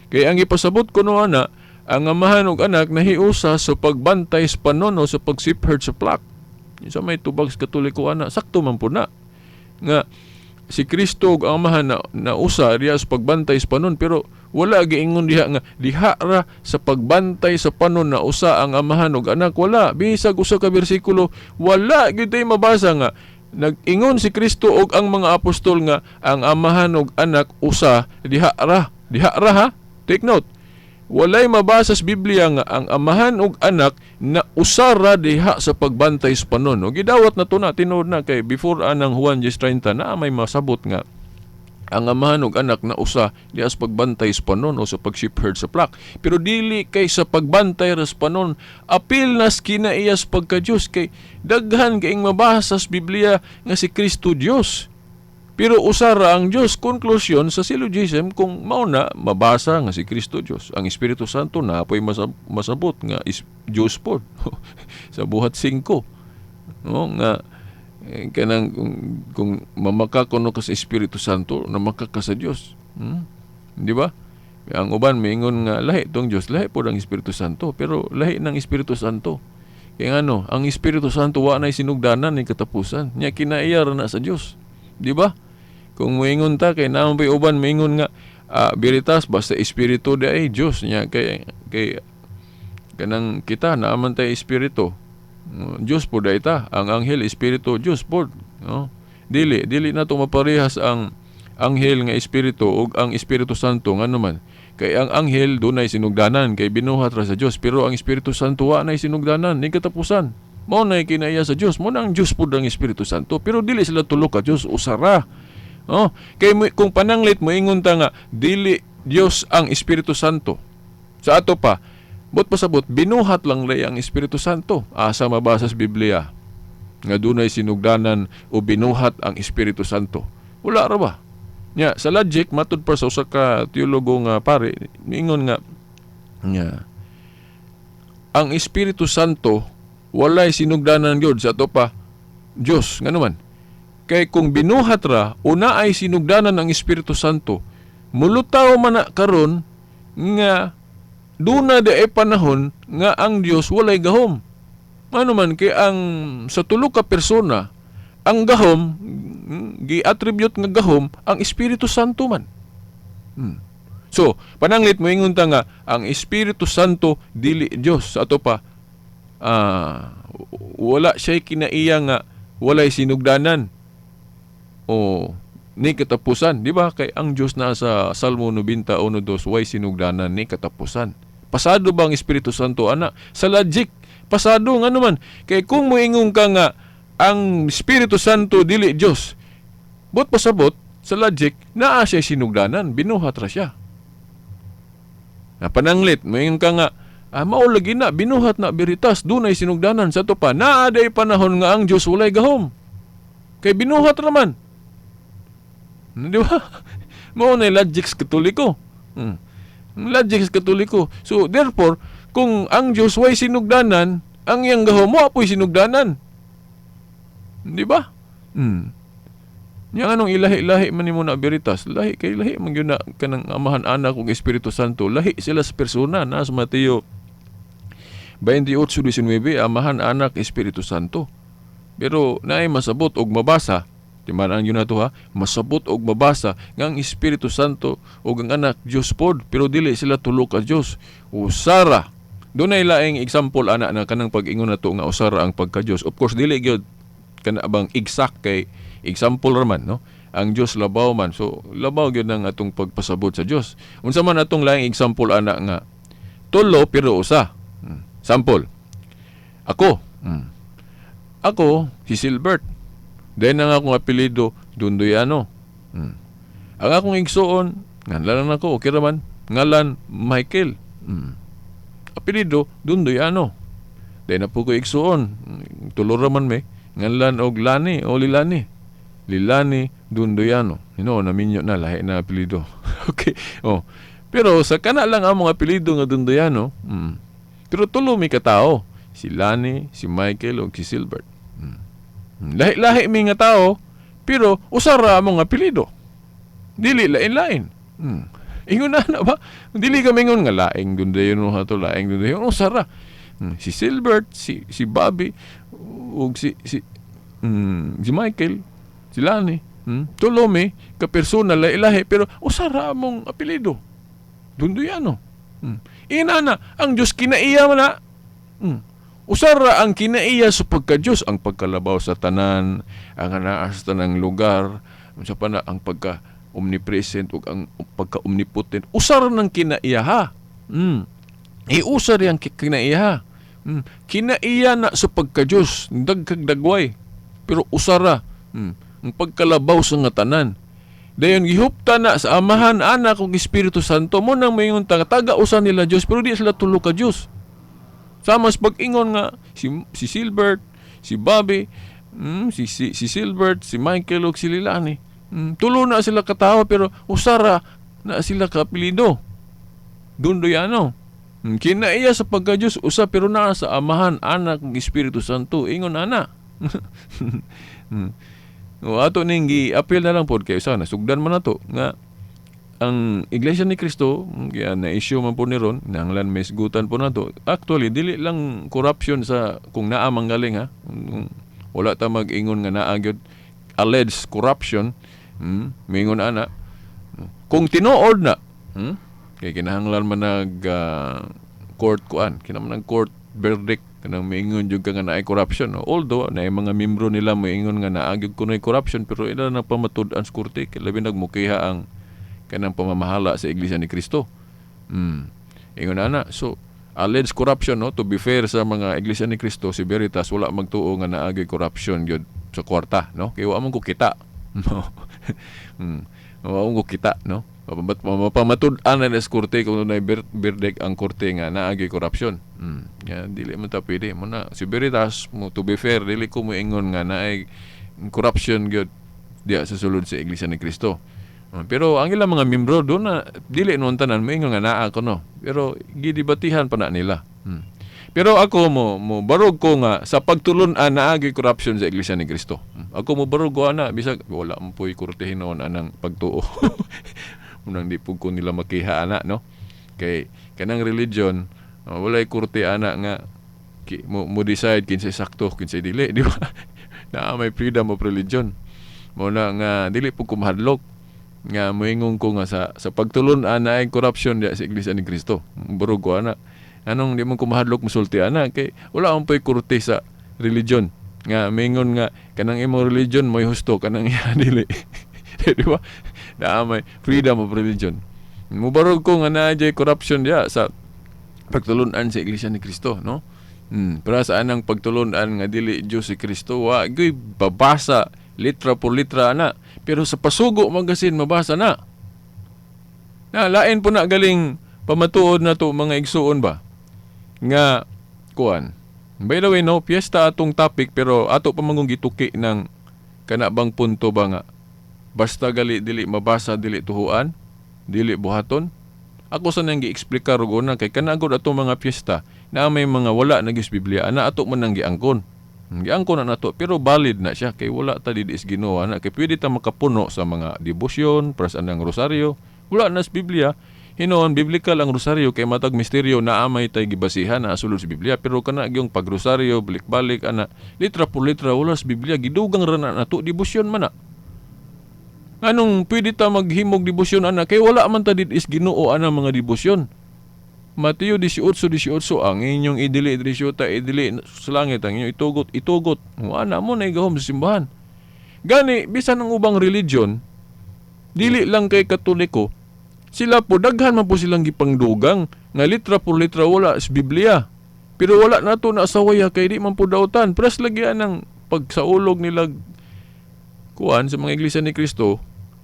S5: Kaya ang ipasabot ko no ana, ang amahan og anak nahiusa sa pagbantay sa panon o sa pagsipherd sa plak. Sa may tubag sa Katoliko ana, sakto man po na. Nga si Kristo og ang amahan na usa diha sa pagbantay sa panon, pero wala giingon diha nga diha ra sa pagbantay sa panon na usa ang amahan og anak. Wala, bisag usa ka bersikulo, wala gyud tay mabasa nga nag-ingon si Kristo og ang mga apostol nga ang amahan og anak usa diha ra ha. Take note, walay mabasa sa Biblia nga ang amahan ug anak na usara diha sa pagbantay sa panon. O gidawat na to na, tinuod na kay before anang Juan 10:30 na may masabot nga ang amahan ug anak na usa diha sa pagbantay sa panon o sa pag-shepherd sa plak. Pero dili kay sa pagbantay ra sa panon, apil nas kinaiya sa pagka-Dios kay daghan kaing mabasa sa Biblia nga si Kristo Dios. Pero usara ang Diyos. Konklusyon sa syllogism kung mauna mabasa nga si Kristo Diyos. Ang Espiritu Santo na apoy masabot nga Diyos po. Sa buhat 5. No? Nga kanang kung mamaka kuno ka sa Espiritu Santo, namaka ka sa Diyos. Di ba? Ang uban maingon nga lahi tong Diyos, lahi po ang Espiritu Santo, pero lahi ng Espiritu Santo. Kaya ang Espiritu Santo wa na sinugdanan ni katapusan. Nya kinaiya ra na sa Diyos. Di ba? Kung moingon ta kay naman bay uban moingon nga veritas basta espiritu di ay Dios nya kay kanang kita naaman tay espiritu. Dios po da ita, ang anghel espiritu Dios po, no? Dili na to maparehas ang anghel nga espiritu ug ang Espiritu Santo ngano man. Kay ang anghel dunay sinugdanan kay binuhat ra sa Dios, pero ang Espiritu Santo wa nay sinugdanan ni katapusan. Mao nay kinaiya sa Dios, mo nang Dios pud ang Espiritu Santo, pero dili sila tulo ka Dios, usara. Kay kung pananglit mo ingon ta nga dili Dios ang Espiritu Santo. Sa ato pa, bot pasabot binuhat lang lay ang Espiritu Santo. Asa mabasa sa Biblia nga dunay sinugdanan o binuhat ang Espiritu Santo? Wala ra ba? Nya sa logic matud pa sa usa ka teologo nga pare, ingon nga ang Espiritu Santo walay sinugdanan gyud sa ato pa Dios ngano man. Kay kung binuhat ra una ay sinugdanan ang Espiritu Santo, mulutaw man na karon nga duna di ay panahon nga ang Dios walay gahom. Ano man kay ang sa tulo ka persona ang gahom gi-attribute nga gahom ang Espiritu Santo man. So, pananglit mo ingon ta nga ang Espiritu Santo dili Dios. Sa ato pa wala siya kinaiya nga walay sinugdanan o ni katapusan, di ba? Kay ang Dios na sa Salmo 91:2 way sinugdanan ni katapusan. Pasado ba ang Espiritu Santo ana? Sa logic, pasado nga naman. Kay kung moingon ka nga ang Espiritu Santo dili Dios, bot pasabot sa logic naa siya sinugdanan, binuhat ra siya. Na pananglit, moingon ka nga mao lagi na binuhat na biritas dunay sinugdanan sa to pa naa day panahon nga ang Dios walay gahom. Kay binuhat raman. Di ba? Mao na logic sa Katoliko. Logic sa Katoliko. So therefore, kung ang Dios way sinugdanan, ang iyang gahom mo apoy sinugdanan. Di ba? Yang anong ilahi-lahi man nimo na beritas, lahi kay lahi man gyud na kanang amahan anak ug Espiritu Santo, lahi sila sa persona na sa Mateo 28:19, amahan anak Espiritu Santo. Pero naay masabot og mabasa, di man ang yun nato ha, masabot og mabasa nga ang Espiritu Santo ug ang anak Dios pod, pero dili sila tulo ka Dios. Usara. Dunay laing example ana na kanang pag-ingon nato nga usara ang pagka-Dios. Of course dili gyud kana abang exact kay example raman, no? Ang Dios labaw man. So labaw gyud ang atong pagpasabot sa Dios. Unsa man atong laing example ana nga tulo pero usa. Sample. Ako. Ako si Silbert. Dahil ang akong apelido Dundoyano. Ang akong igsuon ngalan ako okay raman. Ngalan Michael. Apelido Dundoyano. Dahil na po ko igsuon tulo raman may ngalan og Lani o Lilani. Lilani Dundoyano. Naminyo na lahi na apelido. Okay. Pero sa kana lang among apelido nga Dundoyano, pero tulo mi katao. Si Lani, si Michael o si Silbert. Lahi-lahi mi nga tao, pero usara among apelido. Dili lain-lain. Ingon na ba? Dili ka mingon nga laing Dundoyano hato, laing Dundoyano. Usara. Si Silbert, si Bobby, o si Michael, si Lani. Tulo mi ka persona lahi-lahi, pero usara among apelido. Dundoyano. Inana, ang Diyos kinaiya man na. Usara ang kinaiya sa pagka-Diyos, ang pagkalabaw sa tanan, ang anaas sa tanang lugar, sa pana ang pagka-omnipresent o ang pagka-omnipotent. Usara ng kinaiya ha. Usar yung kinaiya ha. Kinaiya na sa pagka-Diyos, dagkag-dagway. Pero usara, ang pagkalabaw sa nga tanan. Dayon gihupta na sa amahan anak ug Espiritu Santo mo nang mayngon taga usa nila Dios pero di sila tulo ka Dios. Sama sa pag-ingon nga si Silbert, si Bobby, si Silbert, si Michael ug si Lilani. Tulo na sila katawo pero usara na sila ka apelyido. Dundoyano. Kinaiya sa pagka-Dios usa pero naa sa amahan anak ug Espiritu Santo. Ingon ana. Ato ning gi-appeal na lang pod kay sana sugdan man nato nga ang Iglesia ni Cristo kaya na issue man po ni ron nanglan may sigutan po nato. Actually dili lang corruption sa kung naa manggaling ha. Wala ta mag-ingon nga naa gyud alleged corruption. Mingon ana kung tinuod na kay kinahanglan man nag court kuan kinahanglan court verdict kanang maingon jud ka nga naay corruption. Although naay mga membro nila maingon nga naagid kunoy corruption pero ila na pamatud-an sa korte kay labi nagmukiha ang kanang pamamahala sa Iglesia ni Cristo. Ingon ana. So alleged corruption to be fair sa mga Iglesia ni Cristo si Veritas wala magtuo nga naagid corruption gyud sa kwarta kay wa man ko kita. Wa man ko kita mapamatud-an na sa korte kung naay verdict ang korte nga naagi corruption. Dili man ta pwede mo na si Veritas mo to be fair dili ko moingon nga naay corruption gyud diya sa sulod sa Iglesia ni Cristo. Pero ang ilang mga membro do na dili noon tanan moingon nga naa ko pero gidebatihan pa na nila. Pero ako mo barog ko nga sa pagtulon-an naagi corruption sa Iglesia ni Cristo. Ako mo barog ko ana bisag wala mo puy kortehin noon anang pagtuo. Unang di po ko nila makiha ana Kay kanang religion, walay kurte ana nga mo decide kinsay sakto, kinsay dili, di ba? Na may freedom of religion. Mo na nga dili po kumahadlok nga moingon ko nga sa pagtulon ana ay corruption diya sa Iglesia ni Cristo. Burog ko ana. Anong di mo kumahadlok musulti ana kay wala man po'y kurte sa religion. Nga moingon nga kanang imo religion mo'y husto, kanang iya dili. Di ba? Na may freedom of religion. Mubarog ko nga na corruption diya sa pagtulunan sa Iglesia ni Cristo, no? Para saan ang pagtulunan nga dili Diyos si Kristo, wa gyud babasa litra por litra na, pero sa pasugo magasin mabasa na. Na lain po na galing pamatuod na to mga igsuon ba nga kuan. By the way, no, piyesta atong topic pero ato pa mangong gituki ng kanabang punto ba nga basta gali dili mabasa, dili tuhuan, dili buhaton. Ako sa nang gi-explica ro na kay kanagod ato mga piyesta na may mga wala na gis Biblia ana ato man nang giangkon. Giangkon na nato pero valid na siya kay wala ta didi is Ginoo ana kay pwede ta makapuno sa mga debosyon, pras anang rosaryo. Wala na sa Biblia. Hinuon biblical ang rosaryo kay matag misteryo na amay tay gibasihan na sulod sa Biblia pero kana gyung pagrosaryo balik-balik ana litra por litra wala sa Biblia gidugang ra na nato debosyon man na. Anong pwede ta maghimog debosyon ana kay wala man ta did is Ginoo ana mga debosyon. Mateo 18:18 ang inyong idili ta idili sa langit ang inyong itugot. Ana mo na igahom sa simbahan. Gani bisan ang ubang religion dili lang kay Katoliko sila po daghan man po silang gipangdugang nga litra por litra wala sa Biblia. Pero wala nato na asawaya kay di man po dautan. Pres lagi ang pagsaulog nila kuan sa mga Iglesia ni Cristo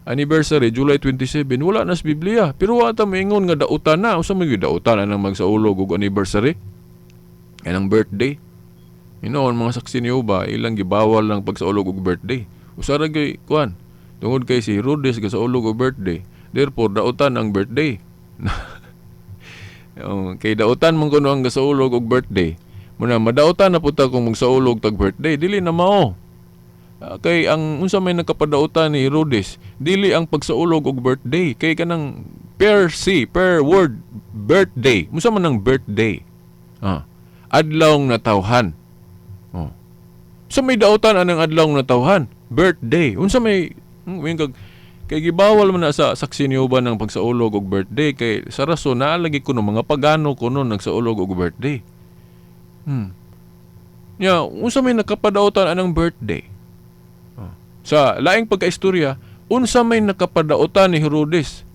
S5: anniversary July 27 wala na sa Biblia pero wa ta moingon nga dautan na usa may dautan ang magsaulog og anniversary kanang birthday hinuon mga saksi ni Uba ilang gibawal lang pagsaulog og birthday usara gay kuan tungod kay si Herodes gasaulog og birthday therefore dautan ang birthday kay dautan man kuno ang gasaulog og birthday muna madautan na puta kung magsaulog tag birthday dili na mao. Kay ang unsa may nakapadautan ni Herodes dili ang pagsaulog og birthday kay kanang per word birthday unsa man ang birthday adlawng natawhan unsa may dautan anang adlawng natawhan birthday unsa may kay gibawal man na sa saksi ni uban ng pagsaulog og birthday kay sa rason naalagi kuno mga pagano kuno nagsaulog og birthday unsa may nakapadautan anang birthday. Sa laing pagkaistorya, unsa may nakapadautan ni Herodes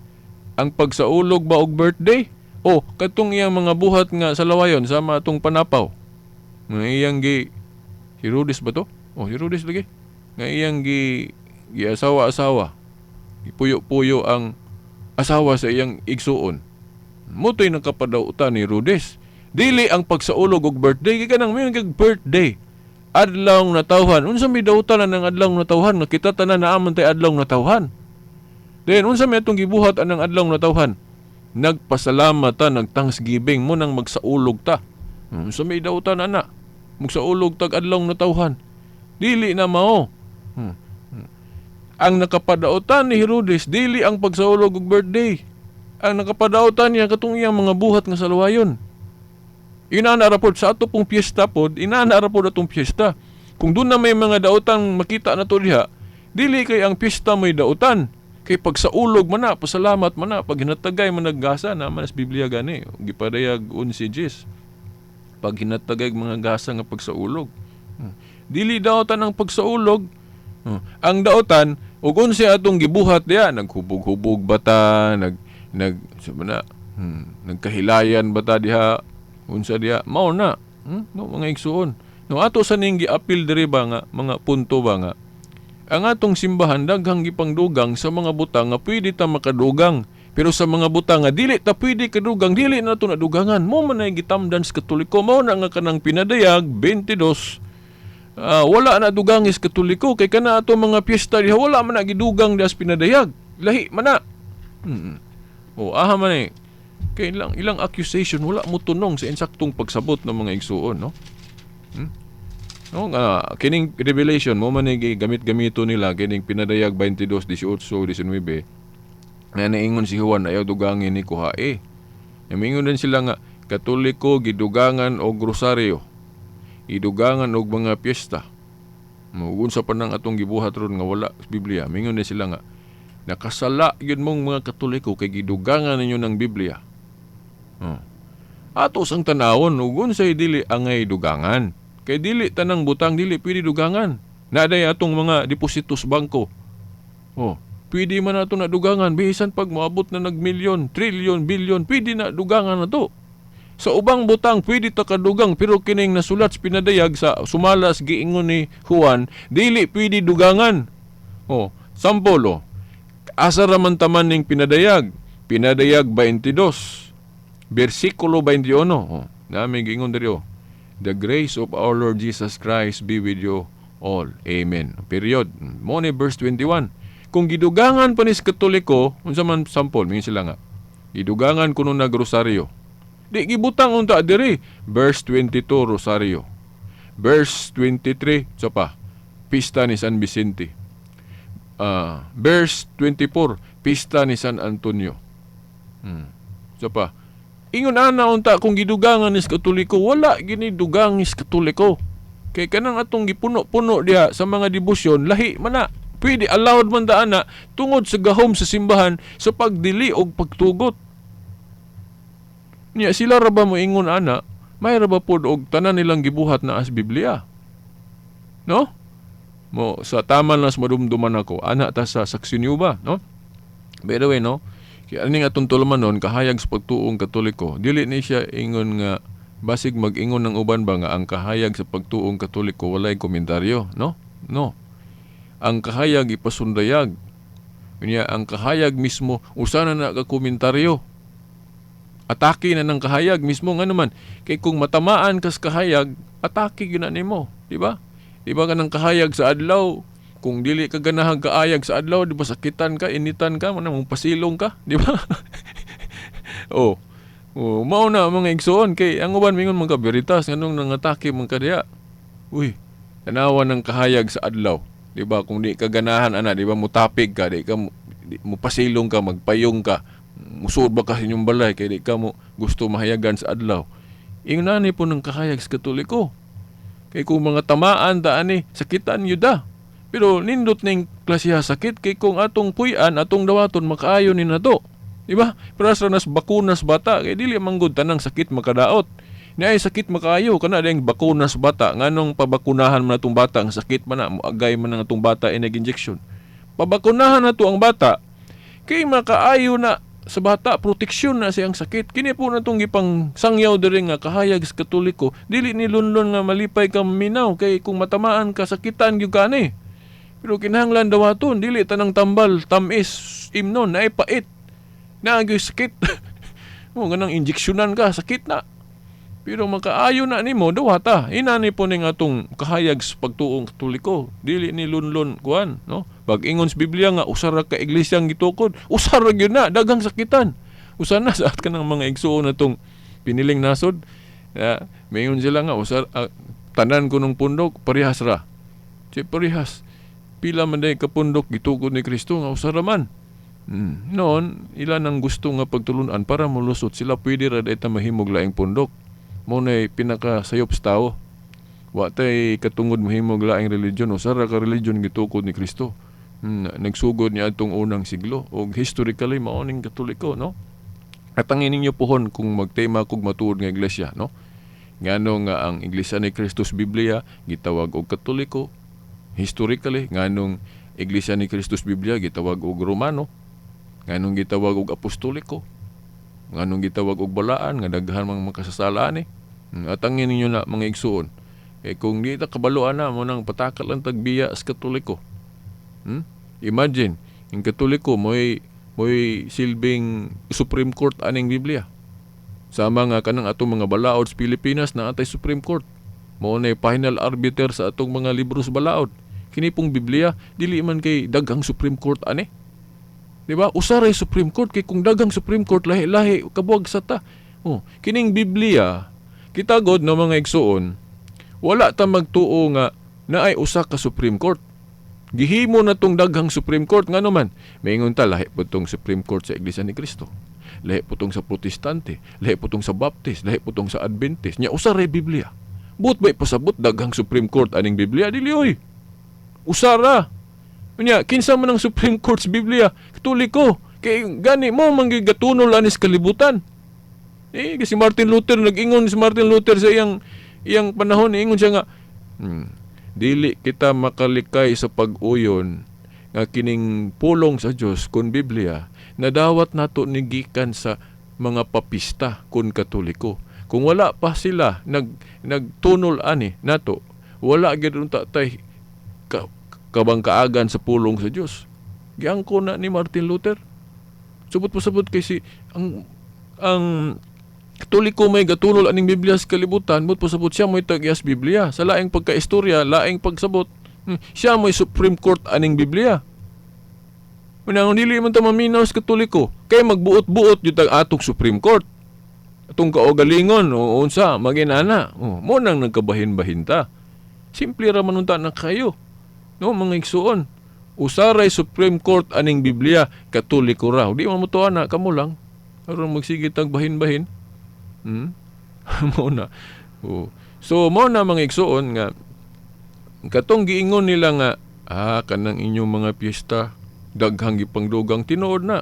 S5: ang pagsaulog ba og birthday o katong iyang mga buhat nga sa lawayon sama atong panapaw nga iyang Herodes ba to? Herodes lagi nga iyang asawa ipuyo-puyo ang asawa sa iyang igsuon mutoy nakapadautan ni Herodes dili ang pagsaulog og birthday kay kanang may birthday adlawng natawhan. Unsa may dautan ng adlawng natawhan? Nakita tanan na amon tay adlawng natawhan. Then unsa may atong gibuhat anang adlawng natawhan? Nagpasalamat ta, nag-thanksgiving mo nang magsaulog ta. Unsa may dautan ana? Magsaulog tag adlawng natawhan. Dili na mao. Ang nakapadautan ni Herodes dili ang pagsaulog og birthday. Ang nakapadautan niya katong iyang mga buhat nga sa lawayon. Inaanarapod sa ato pong piyesta pod, inaanarapod atong piyesta. Kung doon na may mga dautan makita na to diha, dili kay ang piyesta may dautan. Kay pagsaulog man na, pasalamat man na, pag hinatagay man naggasa naman sa Biblia gani, gipadayag 11:10. Pag hinatagay mga gasa nga pagsaulog. Dili dautan ang pagsaulog. Ang dautan ug unsa atong gibuhat diha, naghubog-hubog bata, nagkahilayan bata diha. Unsa diya mao na no mga igsuon no ato sa ning giapil diri ba nga mga punto ba nga ang atong simbahan daghang gipangdugang sa mga butang nga pwede ta makadugang pero sa mga butang nga dili ta pwede kadugang dili na to nadugangan mo man ay gitamdan sa Katoliko mao na nga kanang pinadayag 22 wala na dugangis Katoliko kay kana ato mga piyesta diha wala man na gidugang diha sa pinadayag lahi man na aha man eh kay ilang accusation wala mo tunong sa insaktong pagsabot ng mga igsuon no kining revelation mo man gamit-gamito nila kining pinadayag 22:18-19 na naingon si Juan ayaw dugangin ni kuhae Mingon din sila nga Katoliko gidugangan og rosaryo. Gidugangan og mga piyesta. Mugun sa panang atong gibuhat ron nga wala sa Biblia. Mingon din sila nga nakasala yun mong mga Katoliko kay gidugangan ninyo ng Biblia. Atos ang tanawon ugon say dili angay dugangan. Kay dili tanang butang dili pwede dugangan. Naday atong mga depositos bangko. Pwede man nato na dugangan bisan pag moabot na nagmilyon, trilyon, bilyon, pwede na dugangan na to. Sa ubang butang pwede ta kadugang pero kining nasulat sa pinadayag sa sumalas giingon ni Juan, dili pwede dugangan. Sampolo. Asa ra man taman ning pinadayag? Pinadayag 22, bersikulo 21. Nami giingon diri The grace of our Lord Jesus Christ be with you all. Amen. Period. Mo ni verse 21. Kung gidugangan pa ni Katoliko, unsa man sampol, mingon sila nga. Gidugangan kuno nagrosaryo. Di gibutang unta diri. Verse 22 rosaryo. Verse 23 so pa. Pista ni San Vicente. Verse 24 pista ni San Antonio. So pa. Ingon ana unta kung gidugangan ni Katoliko, wala gini dugang ni Katoliko. Kay kanang atong gipuno-puno diha sa mga debosyon, lahi man na. Pwede allowed man da ana tungod sa gahom sa simbahan sa pagdili og pagtugot. Niya sila ra ba mo ingon ana, may ra ba pod og tanan nilang gibuhat na as Biblia? No? Mo sa taman las madumduman ako, ana ta sa Saksyon ba, no? By the way, no? Kaya aning atong tulumanon kahayag sa pagtuong Katoliko, dili ni siya ingon nga basig mag-ingon ng uban ba nga ang kahayag sa pagtuong Katoliko walay komentaryo, no? No. Ang kahayag ipasundayag. Unya ang kahayag mismo usa na ka komentaryo. Atake na ng kahayag mismo nga naman. Kay kung matamaan kas kahayag, atake gyud na nimo, di ba? Di ba kanang kahayag sa adlaw, kung dili ka ganahang kaayag sa adlaw, di ba sakitan ka, initan ka, manang pasilong ka, di ba? Mao na mga igsoon kay ang uban mingon mga veritas nganong nangatake man kadiya. Uy, tanawan ng kahayag sa adlaw. Di ba kung di ka ganahan ana, di ba mutapig ka, di ka mupasilong ka, magpayong ka. Musud ba kasi inyong balay kaya di ka mo gusto mahayagan sa adlaw. Ingon nani po ng kahayag sa Katoliko. Kay kung mga tamaan daan sakitan yun da. Pero nindot ning klasiha sakit kay kung atong puy-an, atong dawaton makaayo ni nato. Diba? Pero sa nas bakunas bata kay dili manggod tanang sakit makadaot. Niay sakit makaayo kana ding bakunas bata nganong pabakunahan man atong bata ang sakit man na agay man ang atong bata injection. Pabakunahan nato ang bata kay makaayo na sa bata, proteksyon na siyang sakit. Kini po na itong gipang sangyaw diri nga kahayag sa Katoliko. Dili ni lunlon nga malipay ka minaw. Kay kung matamaan ka, sakitan yung kani. Pero kinahanglan dawaton, dili tanang tambal, tamis, imnon, na pait. Naagyoy sakit. Ganang injeksyonan ka, sakit na. Pero makaayo na nimo dawata. Inani po ning atong kahayag sa pagtuong Katoliko. Dili ni lunlon kuan, no? Pag ingon sa Biblia nga usara ka iglesyang gitukod, usara gyud na daghang sakitan. Usa na sa kanang mga igsuon natong piniling nasod. Mayon sila nga tanan ko ng pundok parehas ra. Si parehas. Pila man day ka pundok gitukod ni Kristo nga usara man. Noon ilan ang gusto nga pagtulunan para molusot sila pwede ra dayta mahimog laing pundok. Mo na pinakasayop sa tao. Wa tay katungod mahimog laing religion usara ka religion gitukod ni Kristo. Nagsugod niya itong unang siglo o historically maoning Katoliko, no? At ang ininyo pohon kung magtema kog matuod nga iglesia, no? Ngano nga ang Iglesia ni Cristo sa Biblia gitawag og Katoliko. Historically nganong Iglesia ni Cristo sa Biblia gitawag og Romano. Nganong gitawag og Apostoliko. Nganong gitawag og balaan nga daghan mga makasasalaan At ang ininyo na mga igsuon. Kung di ta kabaluan na mo nang patakal ang tagbiya sa Katoliko. Imagine, yung Katoliko mo'y silbing Supreme Court aning Biblia. Sama nga kanang atong mga balaod sa Pilipinas na atay Supreme Court. Mo na final arbiter sa atong mga libro sa balaod. Kini pong Biblia, dili man kay daghang Supreme Court ani. Diba? Usaray Supreme Court kay kung daghang Supreme Court lahi-lahi kabuag sa ta. Kining Biblia, kita god na mga igsuon, wala ta magtuo nga naay usa ka Supreme Court. Gihimo na tong daghang Supreme Court nga naman. Maingon ta lahi po tong Supreme Court sa Iglesia ni Cristo. lahi putong sa Protestante, lahi putong sa Baptist, lahi putong sa Adventist. Nya usara Biblia. But ba'y pasabot daghang Supreme Court aning Biblia dili oy. Usara. Nya kinsa man ang Supreme Court sa Biblia? Katoliko. Kay gani mo manggigatunol anis kalibutan. Kasi Martin Luther nag-ingon si Martin Luther sa iyang panahon ingon siya nga dili kita makalikay sa pag-uyon nga kining pulong sa Dios kun Biblia nadawat nato ni gikan sa mga papista kun Katoliko. Kung wala pa sila nagtunol ani nato, wala gid unta tay kabangkaagan sa pulong sa Dios. Giangko na ni Martin Luther. Subot kay si ang Katoliko may gatunol aning Biblia sa kalibutan, but pasabot siya mo'y tagyas Biblia. Sa laing pagkaistorya, laing pagsabot, siya mo'y Supreme Court aning Biblia. Manang dili man ta maminaw sa Katoliko, kay magbuot-buot yung atong Supreme Court. Atong kaugalingon, o unsa, maginana. Mo nang nagkabahin-bahin ta. Simple ra man unta na kayo. No, mga igsuon. Usaray Supreme Court aning Biblia, Katoliko ra. Di man mo to ana, kamo lang. Aron magsigit tag bahin-bahin. Mo na. So mo na mga igsuon nga katong giingon nila nga kanang inyong mga piyesta daghang gipangdugang tinuod na.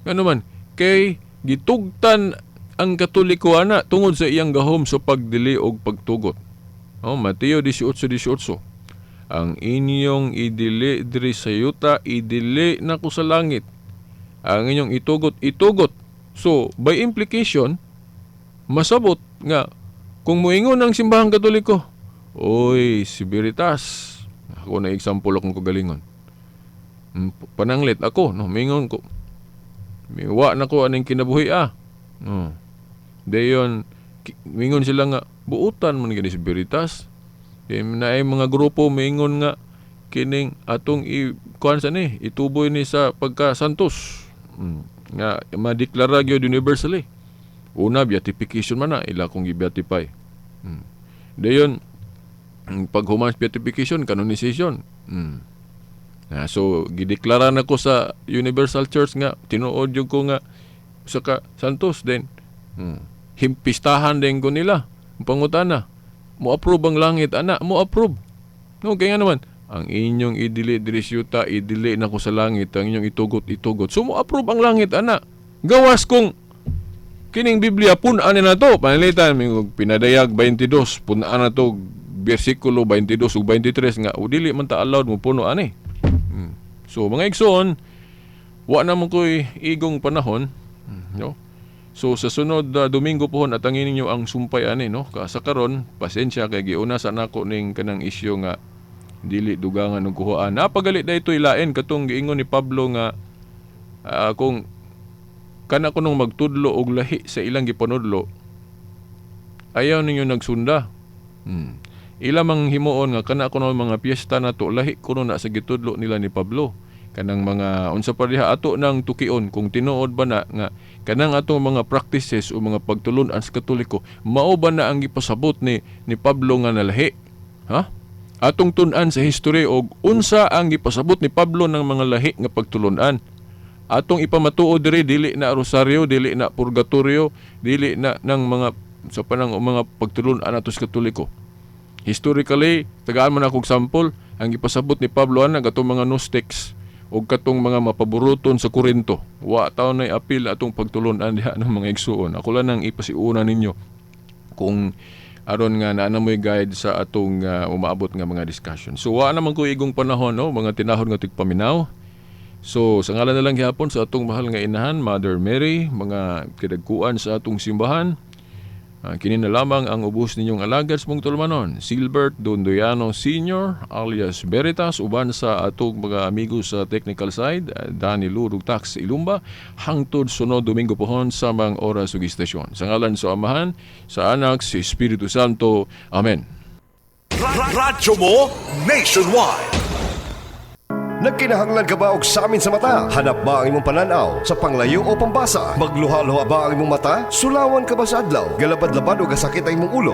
S5: Ano man kay gitugtan ang Katoliko ana tungod sa iyang gahom sa pagdili og pagtugot. Mateo 18:18. Ang inyong idili diri sa yuta idili na ko sa langit. Ang inyong itugot. So, by implication, masabot nga, kung muingon ang simbahang Katoliko, oy, si Veritas, ako na example akong kagalingon. Pananglit ako, no, mingon ko, miwa na ko aning kinabuhi Dayon, mingon sila nga, buutan man gani si Veritas. Na ay mga grupo, mingon nga, kining atong ituboy ni sa pagka-santos. Nga madeklara gyud universally. Una beatification man na ila kung i-beatify. Dayon paghuman sa beatification canonization. So gideklara na ko sa Universal Church nga tinuod jud ko nga sa santos then himpistahan din ko nila. Pangutana, mo approve ang langit ana, mo approve. No kaya naman ang inyong idili diri sa yuta, idili na ko sa langit, ang inyong itugot. So mo approve ang langit ana. Gawas kung kining Biblia punan na to, panalitan pinadayag 22, punan na to bersikulo 22 ug 23 nga dili man ta allowed mo puno ani. So mga igsoon, wa na mo koy igong panahon, no? So sa sunod Domingo pohon atangin ninyo ang sumpay ani, no? Sa karon, pasensya kay giuna sa nako ning kanang isyu nga dili dugangan og kuhaan. Napagalit da ito'y lain katong giingon ni Pablo nga kung kana ko nung magtudlo og lahi sa ilang gipanudlo, ayaw ninyo nagsunda. Ila mang himuon nga kana ko nung mga piyesta nato lahi kuno na sa gitudlo nila ni Pablo. Kanang mga unsa pa diha ato nang tukion kung tinuod ba na nga kanang ato mga practices o mga pagtulon-an sa Katoliko mao ba na ang gipasabot ni Pablo nga nalahi? Atong tun-an sa history og unsa ang gipasabot ni Pablo ng mga lahi nga pagtulon-an. Atong ipamatuo dili na rosaryo, dili na purgatorio, dili na ng mga sa panang mga pagtulon-an ato sa Katoliko. Historically, tagaan man akong sample, ang gipasabot ni Pablo ana katong mga Gnostics o katong mga mapaburuton sa Korinto. Wa taon na apil atong pagtulon-an diha ng mga igsuon. Ako lang nang ipasiuna ninyo kung aron nga naa mo'y guide sa atong umaabot nga mga discussion. So wa naman ko igong panahon, no, mga tinahon nga tigpaminaw. So sa ngalan na lang gihapon sa atong mahal nga inahan, Mother Mary, mga kidagkuan sa atong simbahan, kini na lamang ang ubos ninyong alagad sa mong tulumanon, Silbert Dondoyano Sr. alias Veritas, uban sa atong mga amigo sa technical side, Danny Lurug Tax Ilumba, hangtod sunod Domingo pohon sa mga oras ug istasyon. Sa ngalan sa Amahan, sa Anak, sa Espiritu Santo. Amen.
S4: Radyo mo nationwide.
S6: Nagkinahanglan ka ba og samin sa mata? Hanap ba ang imong pananaw sa panglayo o pambasa? Magluha-luha ba ang imong mata? Sulawan ka ba sa adlaw? Galabad-labad o gasakit ang imong ulo?